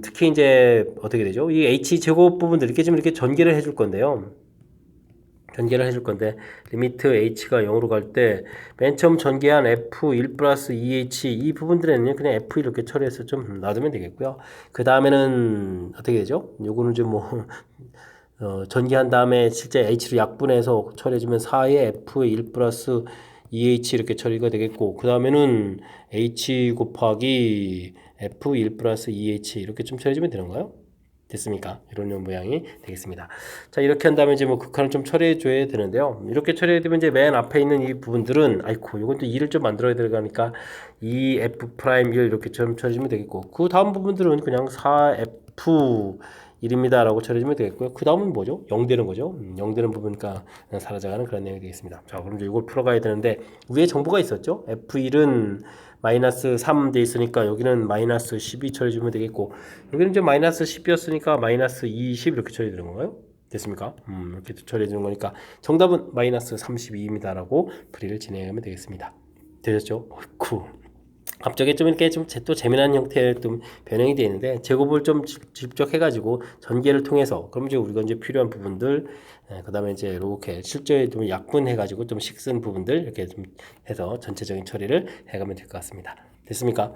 특히 이제 어떻게 되죠? 이 H 제곱 부분들 이렇게 좀 이렇게 전개를 해줄 건데요. 리미트 h가 0으로 갈 때 맨 처음 전개한 f1 플러스 2h 이 부분들에는 그냥 f 이렇게 처리해서 좀 놔두면 되겠고요. 그 다음에는 어떻게 되죠? 요거는 좀 뭐 전개한 다음에 실제 h로 약분해서 처리해주면 4의 f1 플러스 2h 이렇게 처리가 되겠고 그 다음에는 h 곱하기 f1 플러스 2h 이렇게 좀 처리해주면 되는가요? 됐습니까? 이런 모양이 되겠습니다. 자, 이렇게 한 다음에 이제 뭐 극한을 좀 처리해 줘야 되는데요. 이렇게 처리해 되면 이제 맨 앞에 있는 이 부분들은 아이고, 이건 또 2를 좀 만들어야 들어가니까 2f'1 이렇게 좀 처리해 주면 되겠고 그 다음 부분들은 그냥 4f 1입니다 라고 처리해주면 되겠고요. 그 다음은 뭐죠? 0 되는 거죠. 0 되는 부분이니까 사라져가는 그런 내용이 되겠습니다. 자, 그럼 이제 이걸 풀어가야 되는데 위에 정보가 있었죠? F1은 마이너스 3 돼 있으니까 여기는 마이너스 12 처리해주면 되겠고 여기는 이제 마이너스 10이었으니까 마이너스 20 이렇게 처리되는 건가요? 됐습니까? 이렇게 처리해주는 거니까 정답은 마이너스 32입니다 라고 풀이를 진행하면 되겠습니다. 되셨죠? 어이쿠. 앞쪽에 좀 이렇게 좀 또 재미난 형태의 좀 변형이 되어 있는데 제곱을 좀 직접 해가지고 전개를 통해서 그럼 이제 우리가 이제 필요한 부분들 그다음에 이제 이렇게 실제에 좀 약분해가지고 좀 식쓴 부분들 이렇게 좀 해서 전체적인 처리를 해가면 될 것 같습니다. 됐습니까?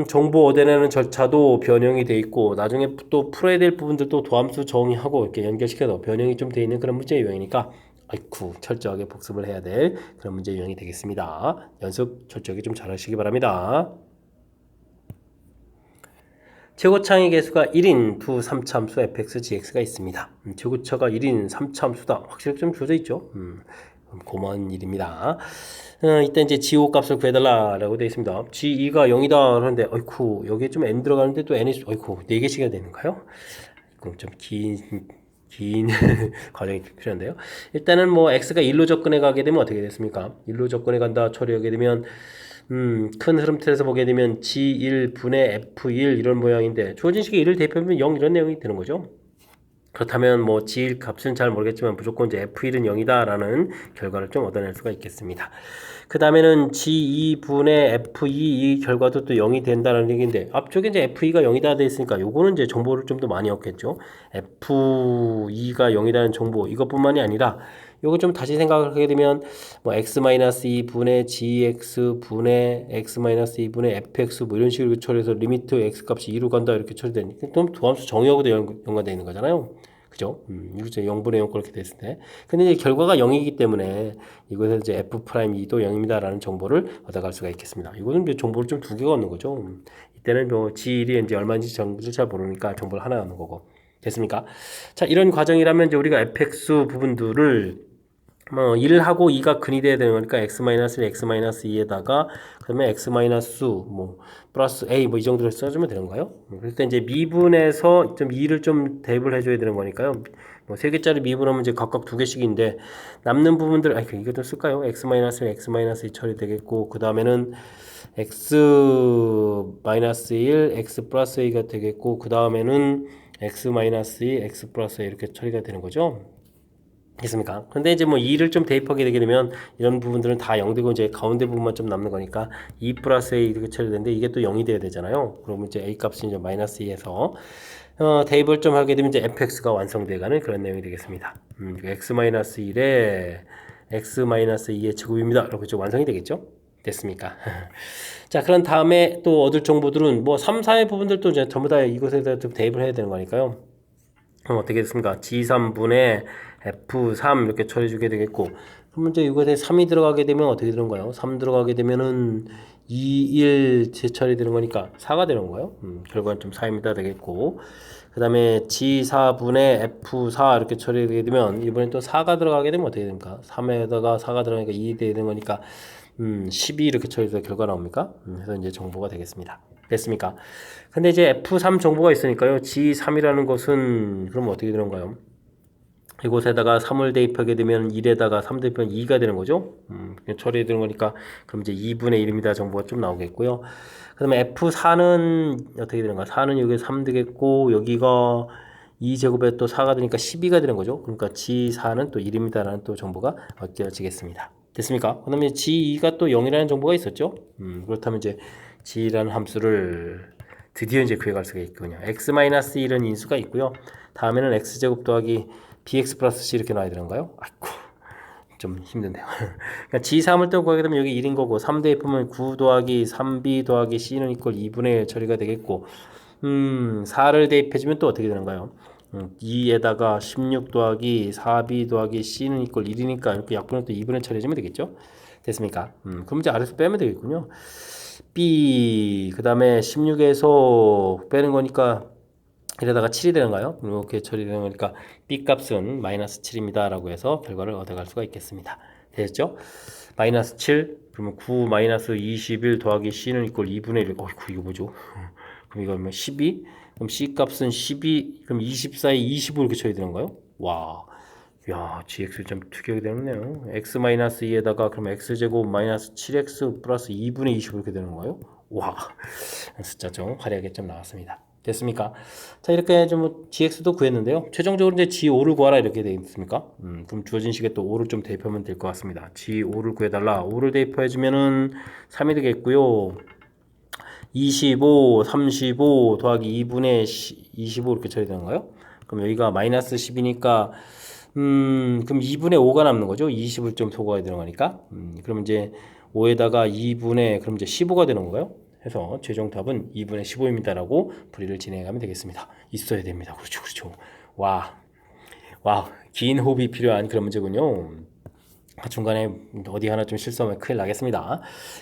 정보 얻어내는 절차도 변형이 돼 있고 나중에 또 풀어야 될 부분들도 도함수 정의하고 이렇게 연결시켜서 변형이 좀 돼 있는 그런 문제 유형이니까 아이쿠 철저하게 복습을 해야 될 그런 문제 유형이 되겠습니다. 연습 철저하게 좀 잘하시기 바랍니다. 최고차의 개수가 1인 두 3차함수 fx, gx가 있습니다. 최고차가 1인 3차함수다. 확실히 좀 주어져 있죠. 고마운 일입니다. 이때 이제 G5 값을 구해달라라고 되어 있습니다. G2가 0이다 그러는데 어이쿠 여기에 좀 n 들어가는데 또 n이 어이쿠 4개씩이나 되는가요? 그럼 좀 긴 과정이 필요한데요. 일단은 뭐 x가 1로 접근해 가게 되면 어떻게 됐습니까? 1로 접근해 간다 처리하게 되면 큰 흐름 틀에서 보게 되면 G1분의 F1 이런 모양인데 주어진 식의 1을 대입하면 0 이런 내용이 되는 거죠. 그렇다면 뭐 G1 값은 잘 모르겠지만 무조건 이제 F1은 0이다 라는 결과를 좀 얻어낼 수가 있겠습니다. 그 다음에는 G2분의 F2 이 결과도 또 0이 된다는 얘기인데 앞쪽에 이제 F2가 0이다 돼 있으니까 요거는 이제 정보를 좀 더 많이 얻겠죠. F2가 0이라는 정보 이것뿐만이 아니라 요거 좀 다시 생각을 하게 되면 뭐 x-2분의 gx분의 x-2분의 fx 뭐 이런 식으로 처리해서 리미트 x 값이 2로 간다 이렇게 처리되니까 또 도함수 정의하고도 연관되어 있는 거잖아요. 그죠? 이렇게 0분의 0 그렇게 됐을 때. 근데 이제 결과가 0이기 때문에 이것에서 이제 f'2도 0입니다 라는 정보를 얻어갈 수가 있겠습니다. 이거는 이제 정보를 좀 두 개가 얻는 거죠. 이때는 뭐 g1이 이제 얼마인지 정보를 잘 모르니까 정보를 하나 얻는 거고. 됐습니까? 자, 이런 과정이라면 이제 우리가 fx 부분들을 뭐 1하고 2가 근이 돼야 되는 거니까 x-1, x-2에다가 그러면 x- 뭐 플러스 a 뭐 이 정도로 써주면 되는 거예요. 그럴 때 이제 미분에서 좀 2를 좀 대입을 해줘야 되는 거니까요. 뭐 3개짜리 미분하면 이제 각각 2개씩인데 남는 부분들 이거 좀 쓸까요? x-1, x-2 처리되겠고 그 다음에는 x-1, x 플러스 a가 되겠고 그 다음에는 x-2, x 플러스 a 이렇게 처리가 되는 거죠. 됐습니까? 근데 이제 뭐 2를 좀 대입하게 되게 되면 이런 부분들은 다 0 되고 이제 가운데 부분만 좀 남는 거니까 2 플러스 a 이렇게 처리되는데 이게 또 0이 돼야 되잖아요. 그러면 이제 a 값이 이제 마이너스 2에서 대입을 좀 하게 되면 이제 fx가 완성돼가는 그런 내용이 되겠습니다. x-1에 x-2의 제곱입니다. 이렇게 좀 완성이 되겠죠? 됐습니까? 자, 그런 다음에 또 얻을 정보들은 뭐 3, 4의 부분들도 이제 전부 다 이것에다 좀 대입을 해야 되는 거니까요. 그럼 어떻게 됐습니까? G3분의 F3 이렇게 처리해주게 되겠고 그럼 이제 이것에 3이 들어가게 되면 어떻게 되는 거예요? 3 들어가게 되면은 2, 1 재처리 되는 거니까 4가 되는 거예요. 결과는 좀 4입니다 되겠고 그 다음에 G4분의 F4 이렇게 처리되게 되면 이번엔 또 4가 들어가게 되면 어떻게 됩니까? 3에다가 4가 들어가니까 2 되는 거니까 12 이렇게 처리돼서 결과 나옵니까? 그래서 이제 정보가 되겠습니다. 됐습니까? 근데 이제 F3 정보가 있으니까요. G3이라는 것은 그럼 어떻게 되는 거예요? 이곳에다가 3을 대입하게 되면 1에다가 3 대입하면 2가 되는 거죠. 처리해 되는 거니까 그럼 이제 2분의 1입니다. 정보가 좀 나오겠고요. 그 다음에 F4는 어떻게 되는가? 4는 여기 3 되겠고 여기가 2제곱에 또 4가 되니까 12가 되는 거죠. 그러니까 G4는 또 1입니다. 라는 또 정보가 얻겨지겠습니다. 됐습니까? 그 다음에 G2가 또 0이라는 정보가 있었죠. 그렇다면 이제 G라는 함수를 드디어 이제 구해갈 수가 있군요. x-1은 인수가 있고요. 다음에는 x제곱 더하기 bx 플러스 c 이렇게 나와야 되는가요? 아이고 좀 힘든데요. 그러니까 G3을 또 구하게 되면 여기 1인 거고 3 대입하면 9 더하기 3b 더하기 c는 이퀄 2분의 1 처리가 되겠고 4를 대입해주면 또 어떻게 되는가요? 2에다가 16 더하기 4b 더하기 c는 이퀄 1이니까 이렇게 약분을 또 2분의 처리해주면 되겠죠? 됐습니까? 그럼 이제 아래서 빼면 되겠군요. B 그 다음에 16에서 빼는 거니까 이러다가 7이 되는가요? 이렇게 처리되는 거니까 B 값은 마이너스 7입니다 라고 해서 결과를 얻어갈 수가 있겠습니다. 됐죠? 마이너스 7 그러면 9 마이너스 21 더하기 C는 이꼴 2분의 1 어이구 이거 뭐죠? 그럼 이거 뭐 12 그럼 C 값은 12 그럼 24에 25 이렇게 처리되는가요? 와 야, gx 좀 특이하게 되네요. x-2에다가 그럼 x제곱 마이너스 7x 플러스 2분의 20 이렇게 되는 거예요? 와, 숫자 좀 화려하게 좀 나왔습니다. 됐습니까? 자, 이렇게 좀 gx도 구했는데요. 최종적으로 이제 g5를 구하라 이렇게 되어 있습니까? 그럼 주어진 식에 또 5를 좀 대입하면 될 것 같습니다. g5를 구해달라. 5를 대입해주면은 3이 되겠고요. 25, 35 더하기 2분의 25 이렇게 처리되는가요? 그럼 여기가 마이너스 10이니까 그럼 2분의 5가 남는 거죠. 20을 좀 소거해야 되는 거니까. 그럼 이제 5에다가 2분의 그럼 이제 15가 되는 건가요? 해서 최종 답은 2분의 15입니다라고 풀이를 진행하면 되겠습니다. 있어야 됩니다. 그렇죠, 그렇죠. 와, 긴 호흡이 필요한 그런 문제군요. 중간에 어디 하나 좀 실수하면 큰일 나겠습니다.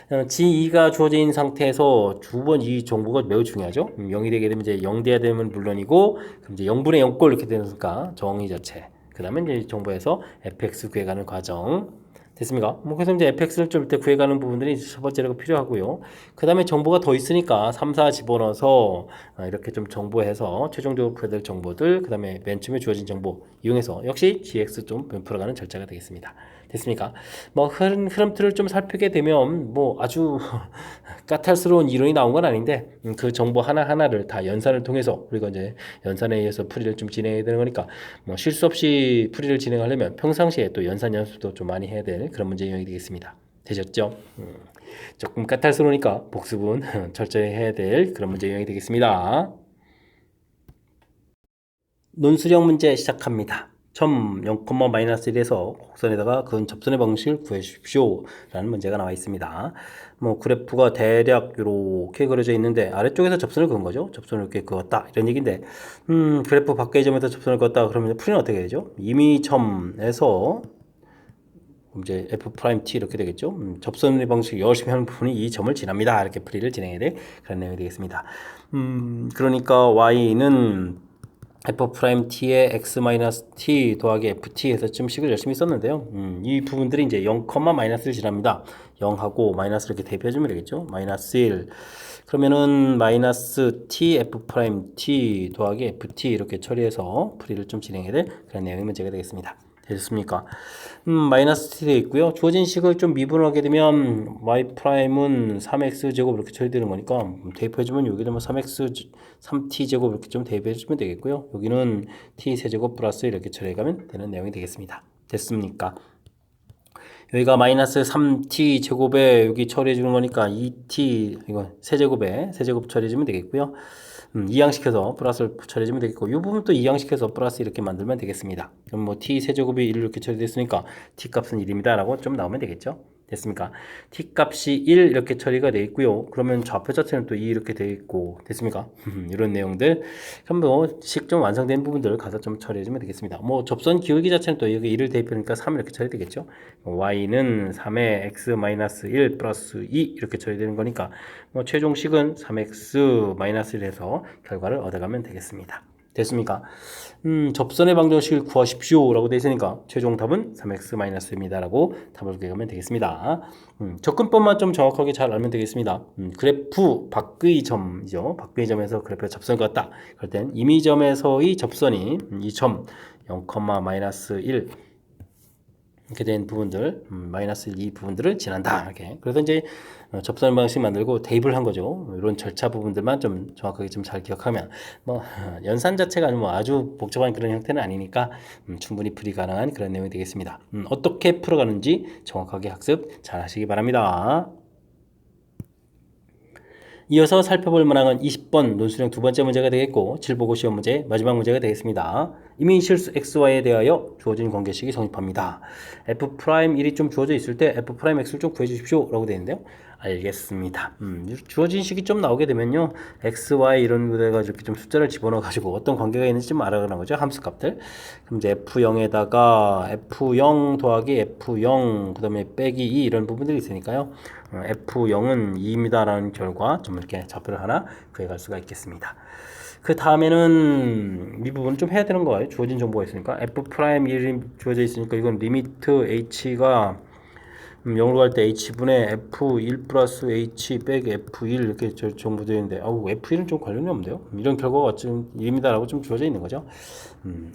G2가 주어져 있는 상태에서 두 번 이 정보가 매우 중요하죠. 0이 되게 되면 이제 0 돼야 되면 물론이고, 그럼 이제 0분의 0꼴 이렇게 되니까 정의 자체. 그 다음에 이제 정보에서 fx 구해가는 과정. 됐습니까? 뭐 그래서 이제 fx를 좀 이때 구해가는 부분들이 첫 번째로 필요하고요. 그 다음에 정보가 더 있으니까 3, 4 집어넣어서 이렇게 좀 정보해서 최종적으로 구해야 될 정보들, 그 다음에 맨 처음에 주어진 정보 이용해서 역시 gx 좀 풀어가는 절차가 되겠습니다. 됐습니까? 뭐 흐름틀을 좀 살피게 되면 뭐 아주 까탈스러운 이론이 나온 건 아닌데 그 정보 하나하나를 다 연산을 통해서 우리가 이제 연산에 의해서 풀이를 좀 진행해야 되는 거니까 뭐 실수 없이 풀이를 진행하려면 평상시에 또 연산 연습도 좀 많이 해야 될 그런 문제 유형이 되겠습니다. 되셨죠? 조금 까탈스러우니까 복습은 철저히 해야 될 그런 문제 유형이 되겠습니다. 논술형 문제 시작합니다. 점 0,-1에서 곡선에다가 근 접선의 방식을 구해 주십시오 라는 문제가 나와 있습니다. 뭐 그래프가 대략 이렇게 그려져 있는데 아래쪽에서 접선을 그은 거죠. 접선을 이렇게 그었다 이런 얘기인데 그래프 밖의 점에서 접선을 그었다 그러면 풀이는 어떻게 되죠? 임의 점에서 이제 f'(t) 이렇게 되겠죠. 접선의 방식 열심히 하는 부분이 이 점을 지납니다. 이렇게 풀이를 진행해야 될 그런 내용이 되겠습니다. 그러니까 y는 f'(t의 x-t 더하기 ft 해서 좀 식을 열심히 썼는데요. 이 부분들이 이제 0,-를 지납니다. 0하고 마이너스 이렇게 대입해주면 되겠죠. 마이너스 1. 그러면은 마이너스 t f'(t 더하기 ft 이렇게 처리해서 풀이를 좀 진행해야 될 그런 내용의 문제가 되겠습니다. 되셨습니까? 마이너스 t 되어 있고요. 주어진 식을 좀 미분하게 되면 y''은 3x 제곱 이렇게 처리되는 거니까 대입해주면 여기는 뭐 3x 3t 제곱 이렇게 좀 대입해주면 되겠고요. 여기는 t 세제곱 플러스 이렇게 처리해가면 되는 내용이 되겠습니다. 됐습니까? 여기가 마이너스 3t 제곱에 여기 처리해주는 거니까 2t 이거 세제곱에 세제곱 처리해주면 되겠고요. 이항시켜서 플러스를 처리해주면 되겠고 이 부분 또 이항시켜서 플러스 이렇게 만들면 되겠습니다. 그럼 뭐 t 세제곱이 1 이렇게 처리됐으니까 t 값은 1입니다 라고 좀 나오면 되겠죠. 됐습니까? t 값이 1 이렇게 처리가 되어 있고요. 그러면 좌표 자체는 또 2 이렇게 되어 있고 됐습니까? 이런 내용들 그럼 뭐 식 좀 완성된 부분들을 가서 좀 처리해주면 되겠습니다. 뭐 접선 기울기 자체는 또 여기 1을 대입하니까 3 이렇게 처리되겠죠. y는 3의 x-1 플러스 2 이렇게 처리되는 거니까 뭐 최종식은 3x-1 해서 결과를 얻어가면 되겠습니다. 됐습니까? 접선의 방정식을 구하십시오 라고 되어 있으니까 최종 답은 3x-입니다 라고 답을 구해가면 되겠습니다. 접근법만 좀 정확하게 잘 알면 되겠습니다. 그래프 밖의 점이죠. 밖의 점에서 그래프가 접선을 그었다. 그럴 땐 임의점에서의 접선이 이 점 0,-1 이렇게 된 부분들, 마이너스 1, 이 부분들을 지난다. 이렇게. 그래서 이제 접선 방식 만들고 대입을 한 거죠. 이런 절차 부분들만 좀 정확하게 좀 잘 기억하면 뭐 연산 자체가 뭐 아주 복잡한 그런 형태는 아니니까 충분히 풀이 가능한 그런 내용이 되겠습니다. 어떻게 풀어가는지 정확하게 학습 잘 하시기 바랍니다. 이어서 살펴볼 문항은 20번 논술형 두 번째 문제가 되겠고 7보고 시험 문제 마지막 문제가 되겠습니다. 이미 실수 xy에 대하여 주어진 관계식이 성립합니다. f'1이 좀 주어져 있을 때 f'x를 좀 구해주십시오 라고 되어 있는데요. 알겠습니다. 주어진 식이 좀 나오게 되면요. x, y 이런 데가 이렇게 좀 숫자를 집어넣어 가지고 어떤 관계가 있는지 좀 알아가는 거죠. 함수 값들. 그럼 이제 f0에다가 f0 더하기 f0 그 다음에 빼기 2 이런 부분들이 있으니까요. f0은 2입니다 라는 결과 좀 이렇게 좌표를 하나 구해갈 수가 있겠습니다. 그 다음에는 이 부분은 좀 해야 되는 거예요. 주어진 정보가 있으니까 f'1이 주어져 있으니까 이건 리미트 h가 0으로 갈 때 h분의 f1 플러스 h 빼기 f1 이렇게 정보되어 있는데 f1은 좀 관련이 없는데요. 이런 결과가 좀 1입니다 라고 좀 주어져 있는 거죠.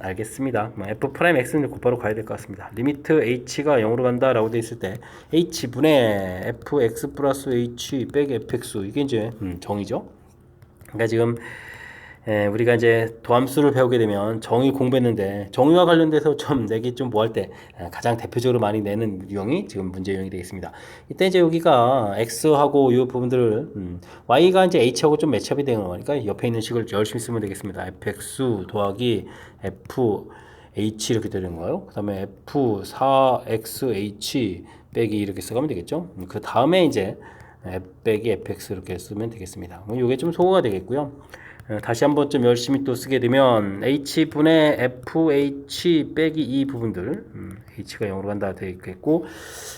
알겠습니다. f'x는 곧바로 가야 될 것 같습니다. 리미트 h가 0으로 간다 라고 되어 있을 때 h분의 fx 플러스 h 빼기 fx 이게 이제 정의죠. 그러니까 지금 우리가 이제 도함수를 배우게 되면 정의 공부했는데 정의와 관련돼서 좀 내기 좀 뭐 할 때 가장 대표적으로 많이 내는 유형이 지금 문제 유형이 되겠습니다. 이때 이제 여기가 x하고 이 부분들을 y가 이제 h하고 좀 매치업이 되는 거니까 옆에 있는 식을 열심히 쓰면 되겠습니다. fx 더하기 f h 이렇게 되는 거예요. 그 다음에 f 4xh 빼기 이렇게 써가면 되겠죠. 그 다음에 이제 f 빼기 fx 이렇게 쓰면 되겠습니다. 이게 좀 소거가 되겠고요. 다시 한번 좀 열심히 또 쓰게 되면 h분의 fh 빼기 이 부분들 h가 0으로 간다 되어 있겠고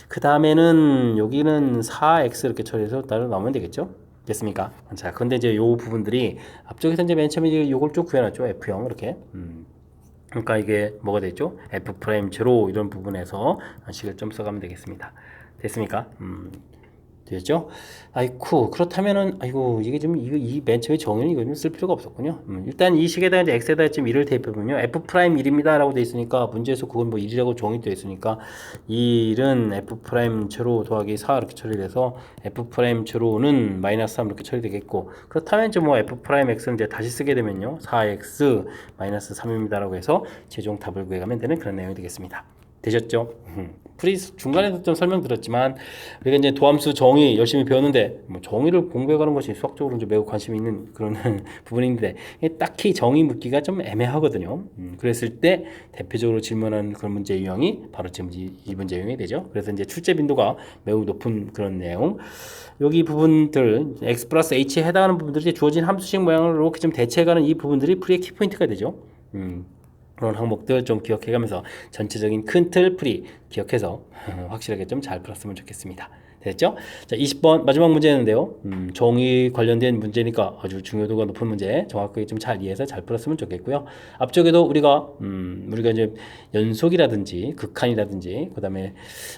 그 다음에는 여기는 4x 이렇게 처리해서 따로 나오면 되겠죠. 됐습니까? 자, 근데 이제 요 부분들이 앞쪽에서 이제 맨 처음에 요걸 쭉 구해놨죠. f0 이렇게. 그러니까 이게 뭐가 되죠? f' 제로 이런 부분에서 식을 좀 써가면 되겠습니다. 됐습니까? 되겠죠? 아이쿠 그렇다면은 아이고 이게 좀 이거 이 맨 처음에 정의는 이거 좀 쓸 필요가 없었군요. 일단 이 식에다가 이제 x에다가 지금 1을 대입해보면요 f'1입니다라고 돼 있으니까 문제에서 그건 뭐 1이라고 정의되어 있으니까 이 1은 f' 제로 더하기 4 이렇게 처리돼서 f' 제로는 마이너스 3 이렇게 처리되겠고 그렇다면 이제 뭐 f'x는 이제 다시 쓰게 되면요 4x 마이너스 3입니다라고 해서 최종 답을 구해가면 되는 그런 내용이 되겠습니다. 되셨죠? 풀이 중간에도 좀 설명드렸지만 우리가 이제 도함수 정의 열심히 배웠는데 뭐 정의를 공부해가는 것이 수학적으로 이제 매우 관심이 있는 그런 부분인데 딱히 정의 묻기가 좀 애매하거든요. 그랬을 때 대표적으로 질문하는 그런 문제 유형이 바로 지금 이 문제 유형이 되죠. 그래서 이제 출제 빈도가 매우 높은 그런 내용. 여기 부분들 x 플러스 h에 해당하는 부분들이 주어진 함수식 모양을 이렇게 좀 대체해가는 이 부분들이 풀이의 키포인트가 되죠. 그런 항목들 좀 기억해가면서 전체적인 큰 틀 풀이 기억해서 확실하게 좀 잘 풀었으면 좋겠습니다. 됐죠? 자, 20번 마지막 문제였는데요. 정의 관련된 문제니까 아주 중요도가 높은 문제 정확하게 좀 잘 이해해서 잘 풀었으면 좋겠고요. 앞쪽에도 우리가 이제 연속이라든지 극한이라든지 그다음에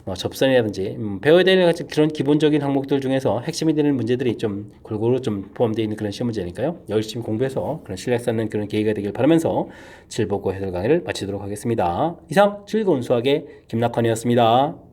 뭐 접선이라든지 배워야 되는 그런 기본적인 항목들 중에서 핵심이 되는 문제들이 좀 골고루 좀 포함되어 있는 그런 시험 문제니까요. 열심히 공부해서 그런 실력 쌓는 그런 계기가 되길 바라면서 질보고 해설 강의를 마치도록 하겠습니다. 이상 즐거운 수학의 김낙환이었습니다.